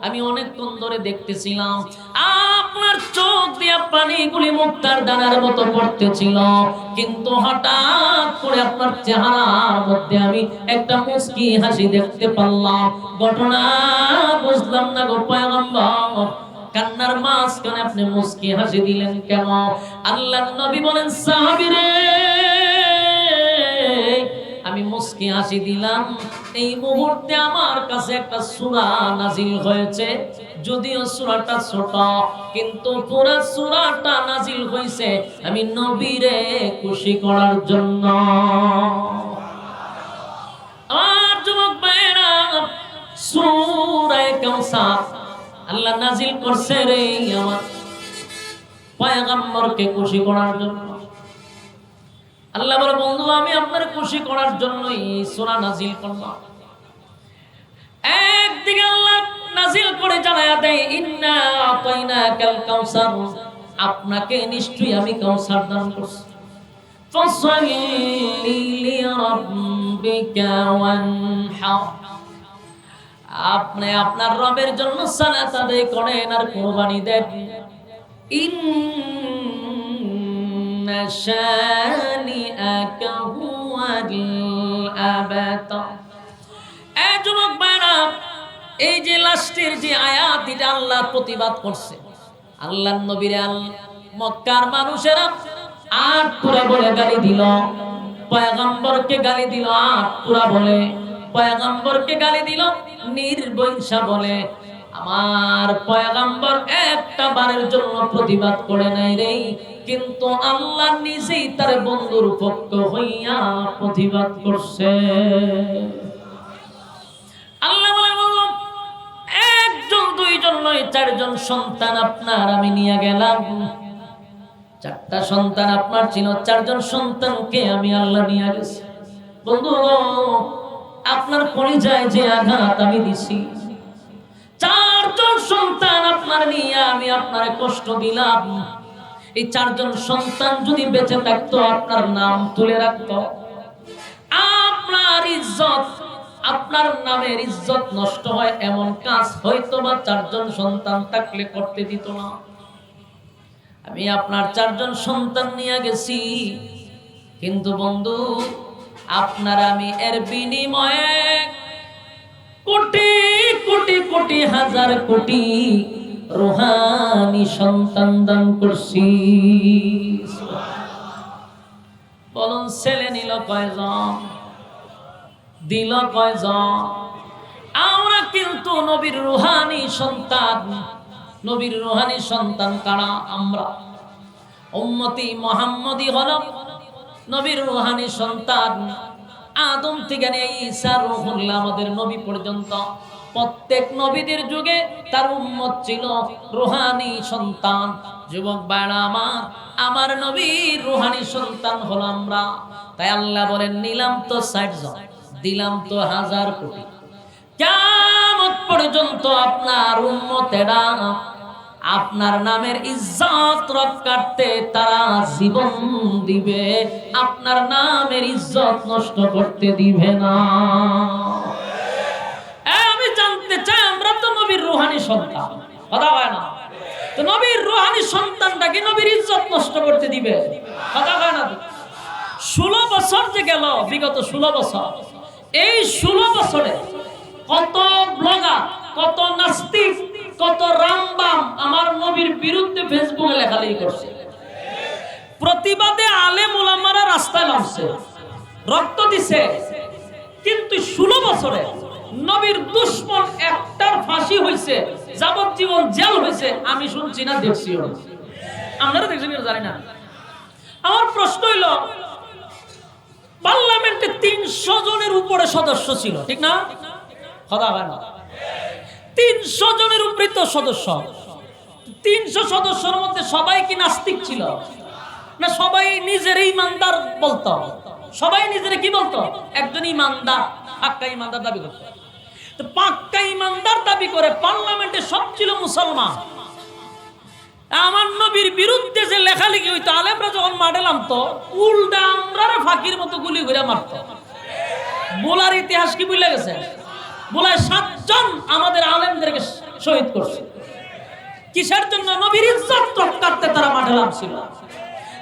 আমি অনেকক্ষণ ধরে দেখতেছিলাম আপনার চোখ দিয়ে পানিগুলি মুক্তার দানার মতো পড়তেছিল, কিন্তু হঠাৎ করে আপনার চেহারার মধ্যে আমি একটা মুস্কি হাসি দেখতে পারলাম। ঘটনা বুঝলাম না গো পয়গম্বর, কান্নার মাঝখানে আপনি মুস্কি হাসি দিলেন কেন? আল্লাহর নবী বলেন, সাহাবী রে, আমি মুস্কি হাসি দিলাম এই মুহূর্তে আমার কাছে একটা সূরা নাজিল হয়েছে। যদিও সূরাটা ছোট, কিন্তু পুরো সূরাটা নাজিল হয়েছে আমি নবীরে খুশি করার জন্য। আমার যুবক ভাইরা, সূরা কাউসার আল্লাহ নাজিল করছে রে আমার পয়গম্বরকে খুশি করার জন্য। আল্লাহ বলে, বন্ধু আমি আপনার খুশি করার জন্য এই সূরা নাজিল করলাম। একদিকে আল্লাহ নাজিল করে জানায়া দেয়, ইন্না আতাইনাকাল কাউসার, আপনাকে নিশ্চয়ই আমি কাউসার দান করছি। ফাসাল্লি লিরাব্বিকা ওয়ানহার, আপনি আপনার রবের জন্য সালাত আদায় করেন আর কুরবানি দেন। ইন্না শানিআকা হুয়াল আবতার। এই যুবক ভাইরা, এই যে লাস্টের যে আয়াত, এটা আল্লাহ প্রতিবাদ করছে। আল্লাহর নবীর মক্কার মানুষেরা আট পুরা বলে গালি দিল, পয়গম্বরকে গালি দিল, আট পুরা বলে পয়গম্বরকে গালি দিল, নির্বংশা বলে। আমার পয়গম্বর একটা বারের জন্য প্রতিবাদ করে নাই রে, কিন্তু আল্লাহ নিজেই তার বন্ধুর পক্ষ হইয়া প্রতিবাদ করছে। আল্লাহ বলে, একজন দুইজন নয়, চারজন সন্তান আপনার আমি নিয়ে গেলাম। চারটা সন্তান আপনার ছিল, চারজন সন্তানকে আমি আল্লাহ নিয়ে গেছি। বন্ধু, আপনার পরিচয় যে আঘাত আমি দিছি, চারজন সন্তান আপনার নিয়ে আমি আপনার কষ্ট দিলাম। এই চারজন সন্তান যদি বেঁচে থাকতো, আপনার নাম তুলে রাখতো, আপনার ইজ্জত, আপনার নামের ইজ্জত নষ্ট হয় এমন কাজ হয়তো বা চারজন সন্তান থাকলে করতে দিত না। আমি আপনার চারজন সন্তান নিয়ে গেছি, কিন্তু বন্ধু আপনার আমি এর বিনিময়ে কোটি কোটি কোটি হাজার কোটি রূহানি সন্তান দান করছি। বলুন, ছেলে নিল কয়জন, দিল কয়জন? আমরা কিন্তু নবীর রূহানি সন্তান। নবীর রূহানি সন্তান কারা? আমরা উম্মতি মুহাম্মদী হলো নবীর রূহানি সন্তান। আদম থেকে নিয়ে ঈসা রূহুল্লাহ আমাদের নবী পর্যন্ত প্রত্যেক নবীদের যুগে তার উম্মত ছিল রূহানি সন্তান। যুবক ভাইরা আমার নবীর রূহানি সন্তান হলো আমরা। তাই আল্লাহ বলেন, নিলাম তো 60 জন, দিলাম তো 1000 কোটি। কিয়ামত পর্যন্ত আপনার উম্মতেরা আপনার নামের ইজ্জত রক্ষার্থে তারা জীবন দিবে, আপনার নামের ইজ্জত নষ্ট করতে দিবে না। আমি জানতে চাই, আমরা তো নবীর রূহানি সন্তান, কথা হয় না তো? নবীর রূহানি সন্তানটাকে নবীর ইজ্জত নষ্ট করতে দিবে? কথা হয় না। 16 বছর যে গেল, বিগত 16 বছর, এই 16 বছরে কত ব্লগার, কত নাস্তিক, কত রামবাম আমার নবীর বিরুদ্ধে ফেসবুকে লেখালেখি করছে। প্রতিবাদে আলেম ওলামারা রাস্তায় নামছে, রক্ত দিছে, কিন্তু 16 বছরে নবীর দুশমন একটার ফাঁসি হয়েছে, যাবজ্জীবন জেল হয়েছে আমি শুনছি না, দেখছি। আপনারা দেখছেন জানি না। আমার প্রশ্ন হইল, পার্লামেন্টে 300 জনের উপরে সদস্য ছিল, ঠিক না? কথা হয় না, 300 জনের উপরে তো সদস্য। 300 সদস্যের মধ্যে সবাই কি নাস্তিক ছিল না? সবাই নিজের ইমানদার বলতো? সবাই নিজের কি বলতো? একজন ইমানদার, পাক্কা ইমানদার দাবি করতো। তো পাক্কা ইমানদার দাবি করে পার্লামেন্টে সব ছিল মুসলমান। আমার নবীর বিরুদ্ধে যে লেখালেখি হইতো, আলেমরা যখন মাঠে নামতো, উল্টা আমরা ফাঁকির মতো গুলি করে মারতো। বোলার ইতিহাস কি ভুলে গেছে? বোলায় 7 জন আমাদের আলেমদেরকে শহীদ করছে। কিসের জন্য? নবীর ইজ্জত রক্ষার্থে তারা মাঠে নামছিল।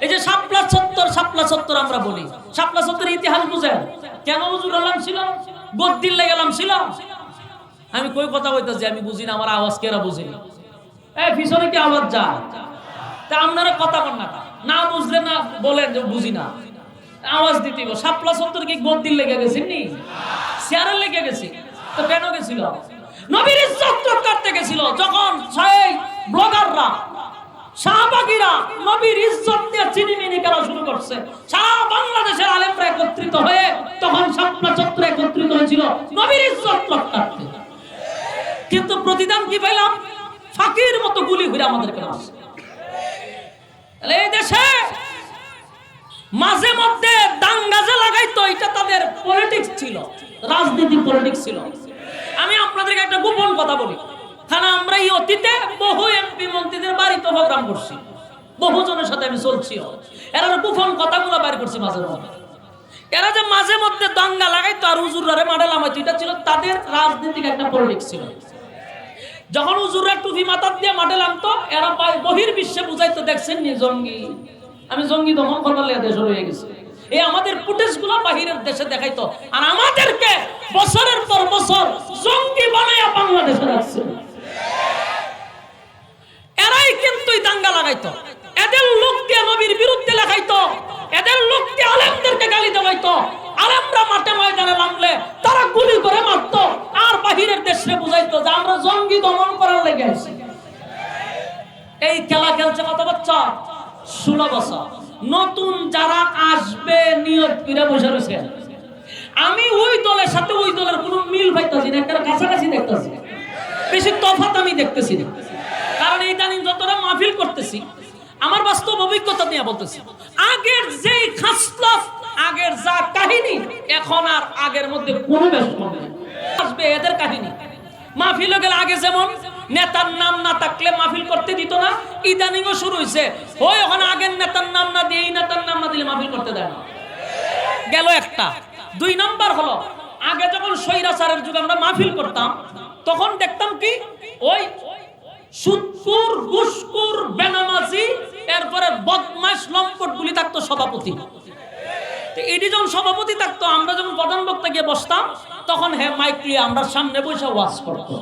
এই যে শাপলা চত্বর আমরা বলি, শাপলা চত্বরের ইতিহাস বুঝেন? কেন হুজুর আলাম ছিল? গদ্দির লেগে গেলাম ছিল। আমি কই কথা বলতেছি, আমি বুঝি না, আমার আওয়াজ কেরা বুঝি না। এই পিছনে কি আওয়াজ যায়? তা আপনারা কথা বল না, না বুঝলে না বলেন যে বুঝি না, আওয়াজ দিতে। শাপলা চত্বর কি গদ্দির লেগে গেছেন নি? চেয়ারের লেগে গেছে। তো কেন গেছিল? নবীর ইজ্জত রক্ষার্থে গেছিল। যখন সেই ব্লগাররা, শাহবাগীরা নবীর ইজ্জত নিয়ে চিনিমিনি করা শুরু করছে, সারা বাংলাদেশের আলেমরা একত্রিত হয়ে তখন শাপলা চত্বরে একত্রিত হয়েছিল নবীর ইজ্জত রক্ষার্থে। কিন্তু প্রতিদান কি পেলাম? ফাঁকির মতো গুলি ঘুরে আমাদেরকে মারছে। এই দেশে মাঝে মধ্যে দাঙ্গা যে লাগাইতো, এটা তাদের পলিটিক্স ছিল, রাজনীতি পলিটিক্স ছিল। আমি আপনাদেরকে একটা গোপন কথা বলি, কারণ আমরা এই অতীতে বহু এমপি মন্ত্রীদের বাড়িতে প্রোগ্রাম করছি, বহুজনের সাথে আমি চলছি, এরা গোপন কথাগুলো বাইর করছি মাঝে মধ্যে। এরা যে মাঝে মধ্যে দাঙ্গা লাগাইতো আর হুজুররা মাঠে নামাইতো, এটা ছিল তাদের রাজনীতিক একটা পলিটিক্স ছিল। যখন হুজুররা টুপি মাথার দিয়ে মাঠে নামতো, এরা বহির বিশ্বে বুঝাইতো, দেখছেন নি জঙ্গি, আমি জঙ্গি দমন করবার লেগে দেশ রয়ে গেছে। এই আমাদের ফুটেজ গুলো বাহিরের দেশে দেখাইতো, আর আমাদেরকে বছরের পর বছর জঙ্গি বানাইয়া বাংলাদেশে রাখছে। এরাই কিন্তু দাঙ্গা লাগাইতো, এদের লোক দিয়ে নবীর বিরুদ্ধে লেখাইতো, এদের লোক দিয়ে আলেমদেরকে গালি দেওয়াইতো। আলেমরা মাঠে ময়দানে নামলে তারা গুলি করে মারতো, আর বাহিরের দেশে বুঝাইতো যে আমরা জঙ্গি দমন করার লেগে আছি। এই খেলা খেলছে কত বছর? 16 বছর। নতুন যারা আসবে নিয়ত করে বসে রয়েছে। আমি ওই দলের সাথে ওই দলের কোনো মিল পাইতেছি না, একটা কাছাকাছি দেখতেছি, বেশি তফাৎ আমি দেখতেছি না। কারণ ইদানিং যতটা মাহফিল করতেছি, আমার বাস্তব অভিজ্ঞতা নিয়ে বলতেছি, আগের যে খাসলত, আগের যা কাহিনী, এখন আর আগের মধ্যে কোনো ব্যস্ত নেই। আসবে এদের কাহিনী। মাহফিল গেলে আগে যেমন নেতার নাম না থাকলে মাহফিল করতে দিত না, ইদানিংও শুরু হয়েছে ওই ওখানে আগের নেতার নাম না দিয়ে এই নেতার নাম না দিলে মাহফিল করতে দেয় না। গেল একটা। 2 নাম্বার হলো, আগে যখন স্বৈরাচারের যুগে আমরা মাহফিল করতাম, তখন দেখতাম কি ওই সুদখোর, ঘুষখোর, বেনামাজি, এরপরে বদমাশ, লম্পট গুলি থাকতো সভাপতি। এটি যখন সভাপতি থাকতো, আমরা যখন প্রধান বক্তা গিয়ে বসতাম, তখন হ্যাঁ মাইক নিয়ে আমরা সামনে বসে ওয়াজ করতো।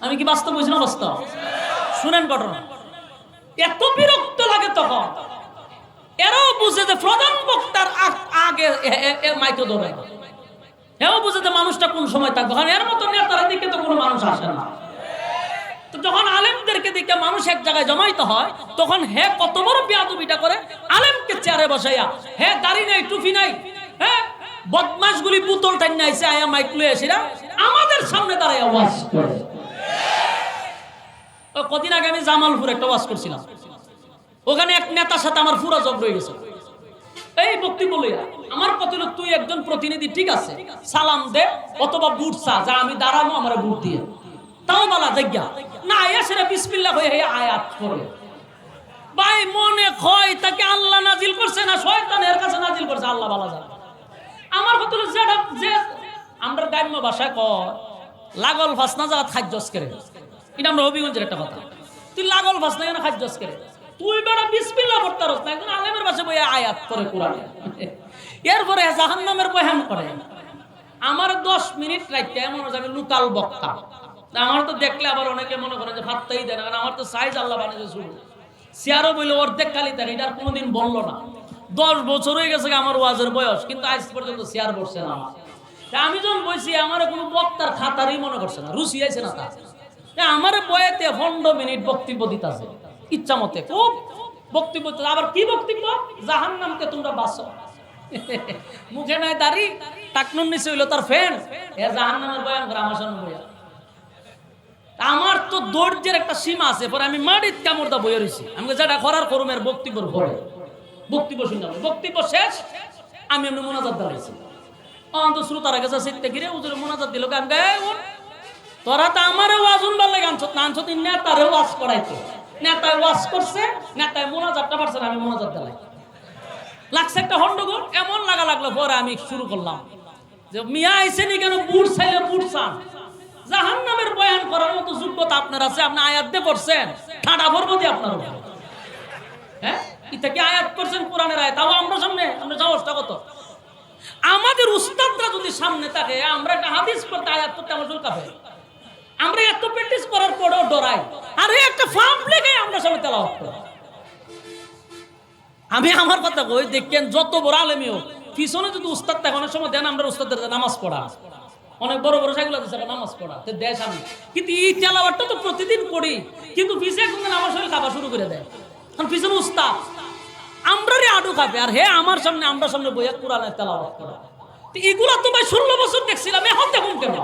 আমি কি বাস্তব বলছি না বাস্তব? শুনেন ঘটনা। এত বিরক্ত লাগে তখন। এরাও বুঝে যে প্রধান বক্তার আগে মাইক ধরে, এও বুঝে যে মানুষটা কোন সময় থাকবে, কারণ এর মতো নেতারা দিকে তো কোনো মানুষ আসে না। যখন আলেমদেরকে দিকে মানুষ এক জায়গায় জমাইতে হয়, তখন হ্যাঁ কত বড় বেয়াদবিটা করে, আলেমকে চেয়ারে বসাইয়া, হ্যাঁ দাড়ি নাই, টুপি নাই, হ্যাঁ বদমাশ গুলি পুতল টাইন আইছে, আয়া মাইক লয়ে এসেরা আমাদের সামনে দাঁড়ায় ওয়াজ করে। কদিন আগে আমি জামালপুর একটা ওয়াজ করছিলাম, ওখানে এক নেতার সাথে আমার পুরো জব রয়ে গেছে। এই বক্তব্য লইয়া আমার কথা হলো, তুই একজন প্রতিনিধি, ঠিক আছে, সালাম দে অথবা বুট চা, যা আমি দাঁড়ানো আমার বুট দিয়ে, তাও বলা জায়গা না, এসে বিসমিল্লাহ হয়ে আয়াত পড়ে। ভাই মনে হয় তাকে আল্লাহ নাজিল করছে না শয়তান এর কাছে নাজিল করছে, আল্লাহ বলা যায়। আমার কথা হলো, যেটা যে আমরা গ্রাম্য ভাষায় কয় লাগল ফাসনা জায়গা খাদ্যস করে, এটা আমরা হবিগঞ্জের একটা কথা। তুই লাগল ফাসনা কেন খাদ্যস করে? তুই বেটা বিসমিল্লাহ পড়তারস না, একজন আলেমের পাশে বই আয়াত করে কোরআনে, এরপরে জাহান্নামের বয়ান করে। আমার 10 মিনিট রাখতে এমন হচ্ছে আমি লোকাল বক্তা। আমার তো দেখলে আবার অনেকে মনে করে যে ভাবতেই দেয় না, কারণ আমার তো সাইজ আল্লাহ বানিয়েছে শুরু। চেয়ারও বললো অর্ধেক খালি থাকে, এটা আর কোনোদিন বললো না। 10 বছর হয়ে গেছে আমার ওয়াজের বয়স, কিন্তু আজ পর্যন্ত চেয়ার বসছে না আমার। আমি যখন বলছি আমার কোনো বক্তার খাতারই মনে করছে না, রুচি আইছে না তার। আমার বয়েতে 15 মিনিট বক্তব্য দিতে আছে ইচ্ছা মতে, খুব বক্তব্য। আবার কি বক্তব্য? জাহান্নামকে তোমরা বাঁচো। মুখে নাই দাড়ি, টাকনুন নিচে হইলো তার ফ্যান, এ জাহান্নামের বয়ান করে আমার সামনে বইয়া। আমার তো ধৈর্যের একটা সীমা আছে, পরে আমি মাটির কামড়টা বইয়া রয়েছি। আমি যেটা করার করুমের বক্তব্যের পরে বক্তব্য শুনলাম, বক্তব্য শেষ আমি এমনি মোনাজাত দাঁড়াইছি। অন্ত শ্রোতারা গেছে সিটতে গিরে উজুরে মোনাজাত দিল। আমি তোরা তো আমারে ওয়াজুন বাল্লে আনছত না, আনছত নেতারে ওয়াজ করাইতো। নেতায় ওয়াজ করছে, নেতায় মোনাজাতটা পারছে না, আমি মোনাজাত দাঁড়াই লাগছে একটা হন্ডগোল। এমন লাগা লাগলো, পরে আমি শুরু করলাম যে মিয়া আইসেনি কেন, বুট চাইলে বুট চান। জাহান্নামের বয়ান করার মতো যোগ্যতা আপনার আছে, আপনি আয়াত দিয়ে পড়ছেন, ঠাডা ভরবো দিয়ে আপনার উপর। হ্যাঁ, এটা কি আয়াত করছেন কোরআনের আয়াত? তাও আমরা সামনে, আমরা সাহসটা কত। আমাদের উস্তাদরা যদি সামনে থাকে, আমরা একটা হাদিস পড়তে আয়াত পড়তে আমার চুল কাঁপে। আমরা এত প্র্যাকটিস করার পরেও ডরাই, আর একটা ফার্ম লেগে আমরা সামনে তেলাওয়াত করি। আমি আমার কথা কই, দেখেন যত বড় আলেমী হোক, পিছনে যদি উস্তাদ থাকে অনেক সময় দেন, আমরা উস্তাদের নামাজ পড়া, অনেক বড় বড় সেগুলো নামাজ পড়া দেয় সামনে, কিন্তু এই তেলাওয়াতটা তো প্রতিদিন করি, কিন্তু পিছে একদিন আমার সঙ্গে খাবার শুরু করে দেয়। কারণ পিছনে উস্তাদ আমরারই আডু খাবে, আর হে আমার সামনে, আমরা সামনে বইয়া কোরআনের তেলাওয়াত করা। এগুলা তো ভাই 16 বছর দেখছিলাম, এখন দেখুন কেন?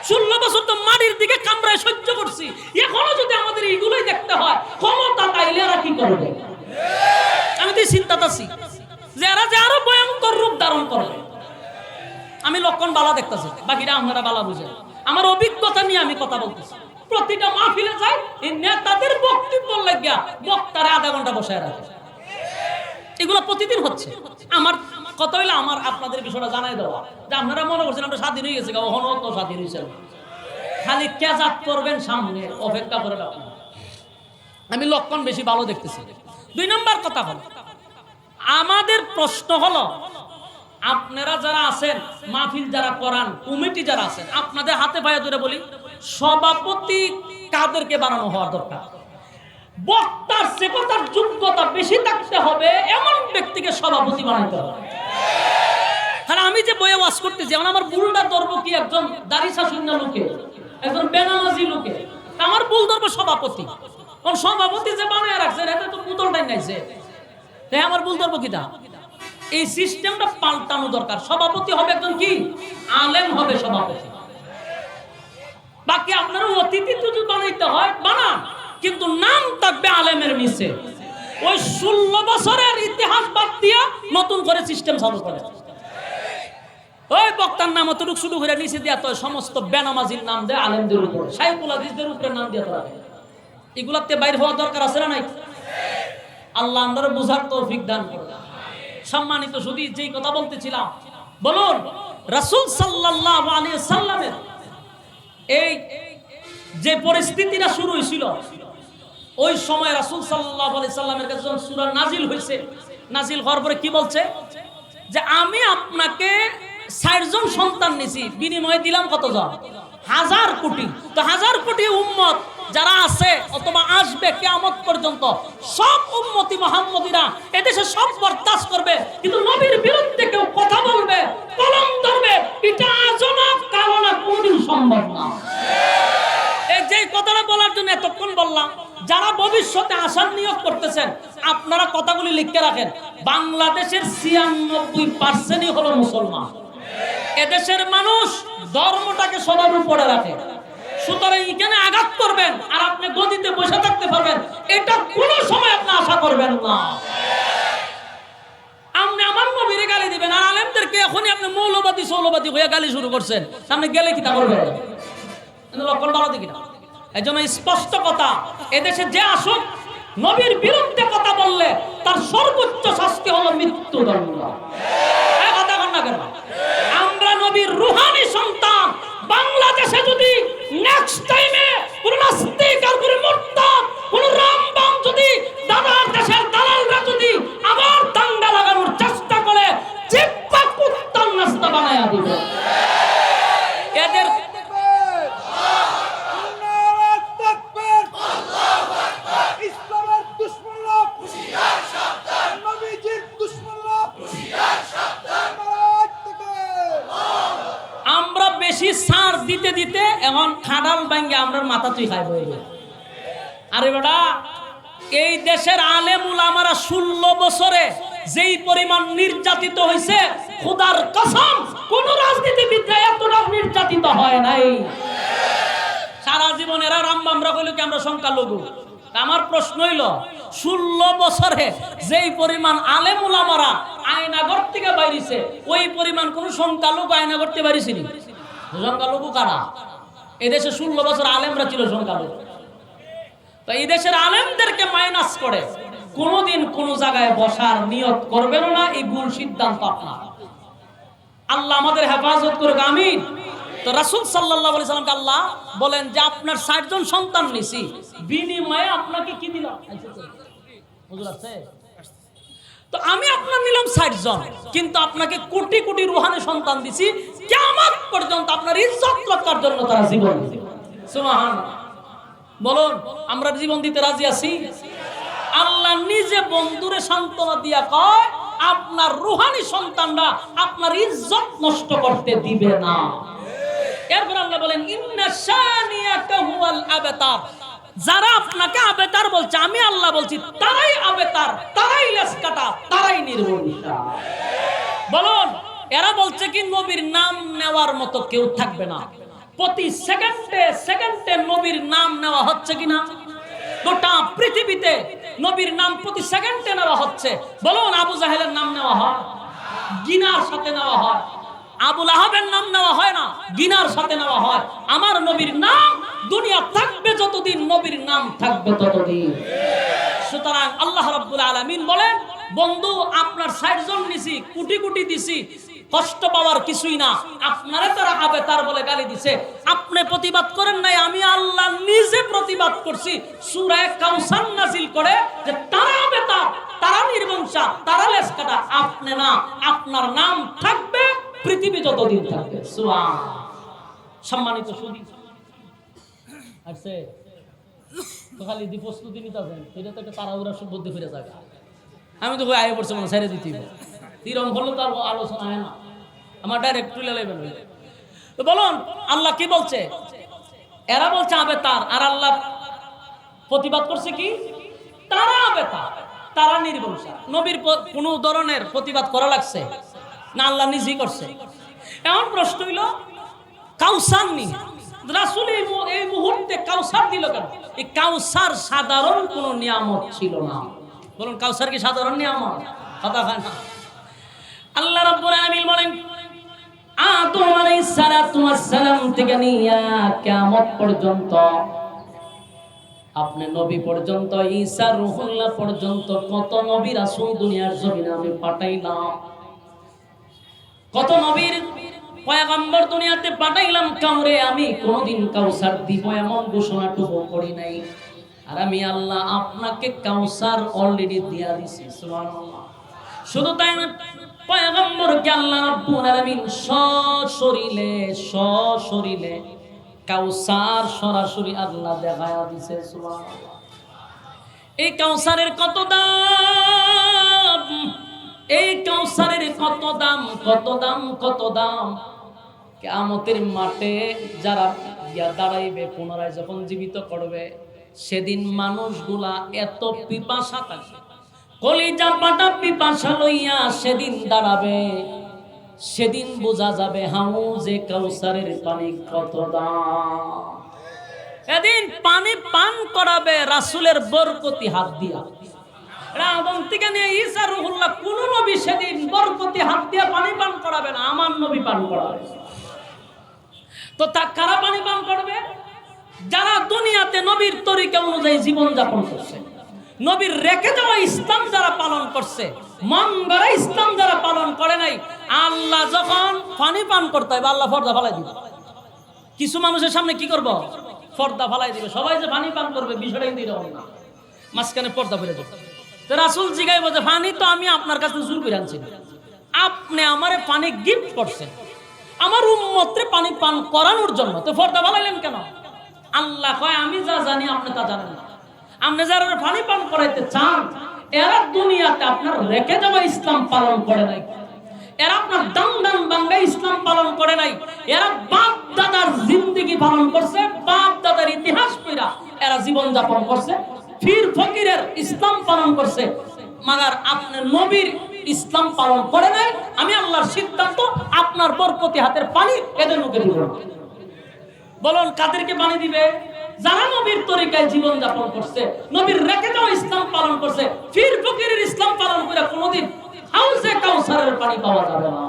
16 বছর তো মাটির দিকে কামড়ায় সহ্য করছি, এখনো যদি আমাদের এইগুলোই দেখতে হয়, ক্ষমতা তাইলে আর কি করবে? আমি তো চিন্তাতে আছি যে এরা যে আরো ভয়ঙ্কর রূপ ধারণ করবে। আমি লক্ষণ বালা দেখতেছি, বাকিরা আপনারা বালা বুঝেন। আমার অভিজ্ঞতা নিয়ে আমি কথা বলতেছি। প্রতিটা মাহফিলে যাই, এই নেতাদের বক্তব্য লাগিয়া বক্তারে আধা ঘন্টা বসায় রাখে। এগুলো প্রতিদিন হচ্ছে। আমার কথা হইলে আমার আপনাদের বিষয়টা জানাই দেওয়া, যে আপনারা মনে করছেন আমরা স্বাধীন হয়ে গেছি, কখনো তো স্বাধীন হয়েছে না। খালি কেজাত করবেন, সামনে অপেক্ষা করে রাখুন। আমি লক্ষণ বেশি ভালো দেখতেছি। 2 নম্বর কথা হলো, আমাদের প্রশ্ন হলো, আপনারা যারা আছেন, মাহফিল যারা করান, কমিটি যারা আছেন, আপনাদের হাতে পায়ে ধরে বলি, সভাপতি কাদেরকে বানানো হওয়ার দরকার? বক্তার সেকতার যোগ্যতা বেশি থাকতে হবে এমন ব্যক্তিকে সভাপতি বানাইতে হবে। কারণ আমি যে বয়ে ওয়াজ করতেছি, আমার ভুলটা ধরবো কি একজন দাড়ি শাসুন্না লোকে, একজন বেনামাজি লোকে, আমার ভুল ধরবো সভাপতি। সভাপতি যে বানায় রাখছে, এটা তো পুতলটাই নাইছে, তাই আমার ভুল ধরবো কিটা? এই সিস্টেমটা পাল্টানো দরকার। সভাপতি হবে একজন কি আলেম হবে সভাপতি। বাকি আপনারা অতিথি যদি বানাইতে হয় বানান, কিন্তু নাম থাকবে আলেমের নিচে। ওই 16 বছরের ইতিহাস বাদ দিয়া নতুন করে সিস্টেম চালু করে। ওই বক্তার নাম অতটুকু শুরু করে নিচে দিয়া তো সমস্ত বেনামাজির নাম দেয় আলেমদের উপরে, শাইখুল হাদিসদের উপরে নাম দিয়ে রাখে। এগুলাতে বাইর হওয়া দরকার আছে না নাই? আল্লাহ আমাদের বুঝার তৌফিক দান করুন। সম্মানিত শুধু যেই কথা বলতেছিলাম, বলুন রাসূল সাল্লাল্লাহু আলাইহি সাল্লামের এই যে পরিস্থিতিটা শুরু হয়েছিল, ওই সময় রাসূল সাল্লাল্লাহু আলাইহি সাল্লামের কাছে সূরা নাজিল হয়েছে। নাজিল হওয়ার পরে কি বলছে? যে আমি আপনাকে 60 জন সন্তান নিছি, বিনিময়ে দিলাম কতজন? 1000 কোটি। তো 1000 কোটি উম্মত যারা আছে অথবা আসবে কিয়ামত পর্যন্ত, সব উম্মতি মুহাম্মদীরা এদেশে সব বরদাস্ত করবে, কিন্তু নবীর বিরুদ্ধে কেউ কথা বলবে, কলম ধরবে, এটা আজও না কালও না, কোনদিন সম্ভব না। এই যে কথাটা বলার জন্য এতক্ষণ বললাম, যারা ভবিষ্যতে আসার নিয়োগ করতেছেন, আপনারা কথাগুলি লিখে রাখেন। বাংলাদেশের 96% হলো মুসলমান। এদেশের মানুষ ধর্মটাকে সবার উপরে রাখে। সুতরাং এখানে আঘাত করবেন আর আপনি গদিতে বসে থাকতে পারবেন, এটা কোনো সময় আপনি আশা করবেন না। আপনি আমার নবীরে গালি দিবেন, আর আলেমদেরকে এখনই আপনি মৌলবাদী হয়ে গালি শুরু করছেন, সামনে গেলে কি তা করবেন? লক্ষণ ভালো দেখি না। এই জন্য স্পষ্ট কথা, এদেশে যে আসুক, নবীর বিরুদ্ধে কথা বললে তার সর্বোচ্চ শাস্তি হলো মৃত্যুদণ্ড। কথা কন না কেন? আমরা নবীর রুহানি সন্তান। বাংলাদেশে যদি নেক্সট টাইমে কোন নাস্তিক আর কোন মুরতাদ, কোন রামবাম যদি বেশি সার দিতে দিতে এখন খাডাল ভাঙ্গে আমরা মাথা তুই খাইব। আরে বেটা, এই দেশের আলেম উলামারা 16 বছরে যেই পরিমাণ নির্যাতিত হয়েছে, খোদার কসম কোন রাজনীতিবিদ এতটা নির্যাতিত হয় নাই। সারা জীবন এরা রামবামরা কইল কি আমরা সংখ্যালঘু। আমার প্রশ্ন হইল, 16 বছরে যেই পরিমাণ আলেম উলামারা আয়নাঘর থেকে বাইরেছে, ওই পরিমাণ কোন সংখ্যালঘু আয়নাঘর থেকে বাইরেছে নি? সংখ্যালঘু কারা? এদেশে 16 বছর আলেমরা ছিল সংখ্যালঘু। তো এই দেশের আলেমদেরকে মাইনাস করে কোনদিন কোন জায়গায় বসার নিয়ত করবেন না। এই ভুল সিদ্ধান্ত আপনার। আল্লাহ আমাদের হেফাজত করুক, আমিন। তো রাসূল সাল্লাল্লাহু আলাইহি সাল্লামকে আল্লাহ বলেন যে আপনার 60 জন সন্তান নিছি, বিনিময়ে আপনাকে কি দিলাম? হুজুর আছে তো আমি আপনার নিলাম 60 জন, কিন্তু আপনাকে কোটি কোটি রূহানি সন্তান দিছি, কিয়ামত পর্যন্ত আপনার ইজ্জত রক্ষার জন্য তারা জীবন দিবে। সুবহানাল্লাহ। বলুন, আমরা জীবন দিতে রাজি আছি? আল্লাহ নিজে বন্ধুরে সান্ত্বনা দিয়া কয়, আপনার রূহানি সন্তানরা আপনার ইজ্জত নষ্ট করতে দিবে না। এরপর আল্লাহ বলেন, ইন্না শানিয়াকা হুয়াল আবতার। যারা আপনাকে আবেতার বলছে, আমি আল্লাহ বলছি, তারাই আবেতার, তারাই লেসকাটা, তারাই নির্বংশা। বলুন, এরা বলছে কি নবীর নাম নেওয়ার মতো কেউ থাকবে না। প্রতি সেকেন্ডে সেকেন্ডে নবীর নাম নেওয়া হচ্ছে কিনা? গোটা পৃথিবীতে নবীর নাম প্রতি সেকেন্ডে নেওয়া হচ্ছে। বলুন, আবু জাহেলের নাম নেওয়া হয়, গিনার সাথে নেওয়া হয়। আবু লাহাবের নাম নেওয়া হয় না, গিনার সাথে নেওয়া হয়। আমার নবীর নাম দুনিয়া থাকবে যতদিন, নবীর নাম থাকবে ততদিন। সুতরাং আল্লাহ রাব্বুল আলামিন বলেন, বন্ধু আপনার 60 জন নিছি, কোটি কোটি দিছি, কষ্ট পাওয়ার কিছুই না। আপনারা তারা আবেতার বলে গালি দিছে, আপনি প্রতিবাদ করেন নাই, আমি আল্লাহ নিজে প্রতিবাদ করছি। সূরা কাউসার নাজিল করে যে তারা আবেতার, তারা নির্বংশা, তারা লেসকাটা, আপনি না। আপনার নাম থাকবে পৃথিবী যতদিন থাকবে। সুবহানাল্লাহ। সম্মানিত সুধী আছে তো, খালি দি প্রস্তুতি নিতে হবে, এটা তো একটা তাড়াহুড়া সব বুদ্ধি ফিরে যাবে। আমি তো আয় পড়ছে মনে ছেড়ে দিতে তিরম হলো, তার আলোচনা হয় না, আমার ডাইরেক্ট তুলে নেবেন। তো বলুন, আল্লাহ কি বলছে? এরা বলছে আবেতার, আর আল্লাহ প্রতিবাদ করছে কি? তারা আবেতার, তারা নির্বংশা। নবীর কোন ধরনের প্রতিবাদ করা লাগছে না? আল্লাহ নিজেই করছে। এমন প্রশ্ন হইল, কাউসার নিয়ে রাসূল এই মুহূর্তে কাউসার দিল কেন? এই কাউসার সাধারণ কোন নিয়ামত ছিল না। বলুন, কাউসার কি সাধারণ নিয়ামত? কথা হয় না। আল্লাহ রাব্বুল আলামিন বলেন, আদম আলাইহিস সালাতু ওয়াস সালাম থেকে নিয়া কিয়ামত পর্যন্ত, আপনি নবী পর্যন্ত, ঈসা রূহুল্লাহ পর্যন্ত কত নবী রাসূল দুনিয়ার জমিনে আমি পাঠাইলাম। কত নবীর পয়গম্বর দুনিয়াতে পাঠাইলাম, কাউরে আমি কোনদিন কাউসার দিব এমন ঘোষণাটুকু করি নাই। আর আমি আল্লাহ আপনাকে কাউসার অলরেডি দিয়া দিছি। সুবহানাল্লাহ। শুধু তাই না, পয়গম্বরকে আল্লাহ রাব্বুল আলামিন সশরীরে কাউসার সরাসরি আল্লাহ দেখায়া দিছে। সুবহানাল্লাহ। এই কাউসারের কত দাম! এই কাউসারের কত দাম, কত দাম, কত দাম! কিয়ামতের মাঠে যারা দাঁড়াইবে, পুনরায় যখন জীবিত করবে, সেদিন মানুষগুলা এত পিপাসা থাকবে, কলিজা পাটা পিপাসা লইয়া সেদিন দাঁড়াবে। সেদিন বোঝা যাবে হাউজে কাউসারের পানি কত দাম। এদিন পানি পান করাবে রাসূলের বরকতি হাত দিয়া। আদম থেকে নিয়ে ঈসা রূহুল্লাহ কোন নবী সেদিন বরকতি হাত দিয়া পানি পান করাবে না, আমার নবী পান করাবে। তো তা কারা পানি পান করবে? যারা দুনিয়াতে নবীর তরিকা অনুযায়ী জীবন যাপন করছে, নবীর রেখে যাওয়া ইসলাম যারা পালন করছে, মন গড়া ইসলাম যারা পালন করে নাই। আল্লাহ যখন পানি পান করতে হবে, আল্লাহ পর্দা ফালাই দিবে। কিছু মানুষের সামনে কি করব? পর্দা ফালাই দিবে। সবাই যে পানি পান করবে বিষয়টা কিন্তু এরকম না, মাঝখানে পর্দা ফেলে দেবে। তো রাসূল জিগাইব যে পানি তো আমি আপনার কাছে জোর করে আনছি, আপনি আমারে পানি গিফট করছেন আমার উম্মতরে পানি পান করানোর জন্য, তো পর্দা ফালাইলেন কেন? আল্লাহ কয়, আমি যা জানি আপনি তা জানেন না। আপনি যারা পানি পান করাইতে চান, এরা দুনিয়াতে আপনার রেখে যাওয়া ইসলাম পালন করে নাই, এরা আপনার দান দান বাংলা ইসলাম পালন করে নাই, এরা বাদ দাদার জিন্দেগি পালন করছে, বাপ দাদার ইতিহাস পড়া এরা জীবন যাপন করছে, পীর ফকিরের ইসলাম পালন করছে, মাগার আপনার নবীর ইসলাম পালন করে নাই। আমি আল্লাহর সিদ্ধান্ত, আপনার বরকতি হাতের পানি এদের মুখে দিব। বলুন কাদেরকে পানি দিবে? যারা নবীর তরিকায় জীবন যাপন করছে, নবীর রেখে যাওয়া ইসলাম পালন করছে। পীর ফকিরের ইসলাম পালন করে কোনোদিন হাউজে কাউসারের পানি পাওয়া যাবে না।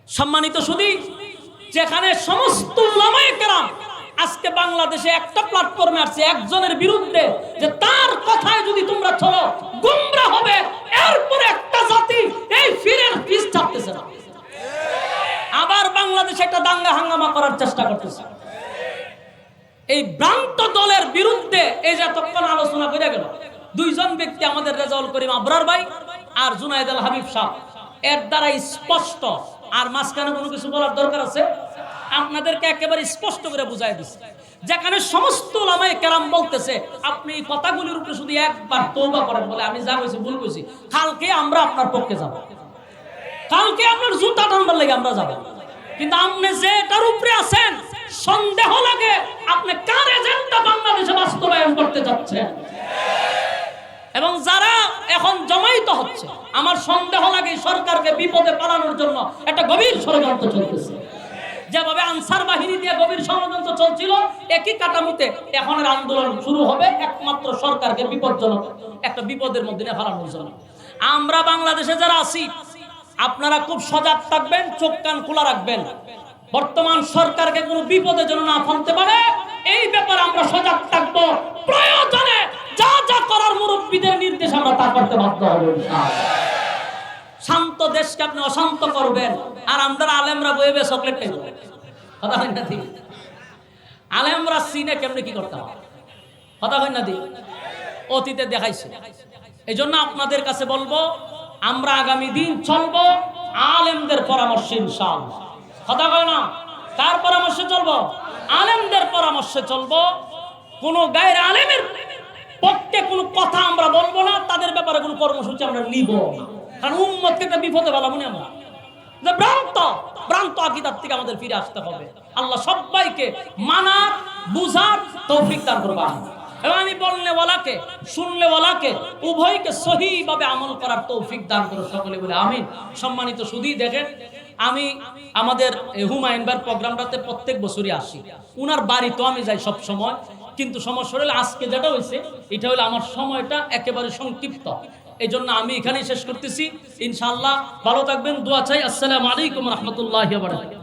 সম্মানিত সুধী, যেখানে সমস্ত উলামায়ে কেরাম আজকে বাংলাদেশে একটা প্ল্যাটফর্মে আসছে একজনের বিরুদ্ধে, যে তার কথায় যদি তোমরা চলো গুমরা হবে, এরপরে একটা জাতি এই ফিরের পিছ ছাড়তেছে না। আবার বাংলাদেশে একটা দাঙ্গা হাঙ্গামা করার চেষ্টা করতেছে। এই ভ্রান্ত দলের বিরুদ্ধে এই যে এতক্ষণ আলোচনা করে গেল, দুইজন ব্যক্তি আমাদের রেজাউল করিম আবরার ভাই আর জুনায়েদ আল হাবিব সাহেব, এর দ্বারা স্পষ্ট, আর মাঝখানে কোনো কিছু বলার দরকার আছে? আপনাদেরকে একেবারে স্পষ্ট করে বুঝাই দিচ্ছে, যেখানে সমস্ত উলামায়ে কেরাম বলতেছে আপনি এই কথাগুলির উপরে শুধু একবার তওবা করেন, বলে আমি যা কইছি ভুল কইছি, কালকে আমরা আপনার পক্ষে যাব, কালকে আপনার জুতা টানবার লাগে আমরা যাব। কিন্তু আপনি যেটার উপরে আছেন সন্দেহ লাগে আপনি কার এজেন্ডা বাংলাদেশে বাস্তবায়ন করতে যাচ্ছেন। এবং যারা এখন জমায়েত হচ্ছে, আমার সন্দেহ লাগে সরকারকে বিপদে পালানোর জন্য একটা গভীর ষড়যন্ত্র চলতেছে। যেভাবে আনসার বাহিনী দিয়ে গভীর ষড়যন্ত্র চলছিল, একই কাঠামোতে এখন আন্দোলন শুরু হবে একমাত্র সরকারকে বিপজ্জনক একটা বিপদের মধ্যে ফেলানোর জন্য। আমরা বাংলাদেশে যারা আছি আপনারা খুব সজাগ থাকবেন, চোখ কান খোলা রাখবেন। বর্তমান সরকারকে কোনো বিপদে যেন না ফেলতে পারে, এই ব্যাপারে আমরা সজাগ থাকবো। প্রয়োজনে যা যা করার মুরব্বীদের নির্দেশ আমরা তা করতে বাধ্য হব। শান্ত দেশকে আপনি অশান্ত করবেন, আর আমরা আলেমরা বইবে চকলেট খাইব। কথা হয় না ঠিক? আলেমরা সিনে কেমনে কি করতে হয়, কথা হয় না ঠিক? অতীতে দেখাইছে। এই জন্য আপনাদের কাছে বলবো, আমরা আগামী দিন চলবো আলেমদের পরামর্শে ইনশাআল্লাহ। কথা কয় না? কার পরামর্শে চলবো? আলেমদের পরামর্শে চলবো। কোন গায়ের আলেমের পক্ষে কোনো কথা আমরা বলবো না, তাদের ব্যাপারে কোনো কর্মসূচি আমরা নিব না। কারণ উম্মতকে একটা বিপদে ফেলাবো না আমরা, যে ভ্রান্ত আকীদার থেকে আমাদের ফিরে আসতে হবে। আল্লাহ সবাইকে মানার বুঝার তৌফিক দান করবেন, এবং আমি বলনে ওয়ালাকে শুনলে ওয়ালাকে উভয়কে সহিভাবে আমল করার তৌফিক দান করো সকলে বলে আমিন। সম্মানিত সুধী, দেখেন আমি আমাদের হুমায়ুন ভাইয়ের প্রোগ্রামটাতে প্রত্যেক বছরই আসি, উনার বাড়িতেও আমি যাই সব সময়। কিন্তু সমস্যা হলো আজকে যেটা হয়েছে, এটা হলো আমার সময়টা একেবারে সংক্ষিপ্ত, এই জন্য আমি এখানেই শেষ করতেছি। ইনশাআল্লাহ ভালো থাকবেন, দোয়া চাই। আসসালামু আলাইকুম রহমতুল্লাহি ওয়া বারাকাতুহু।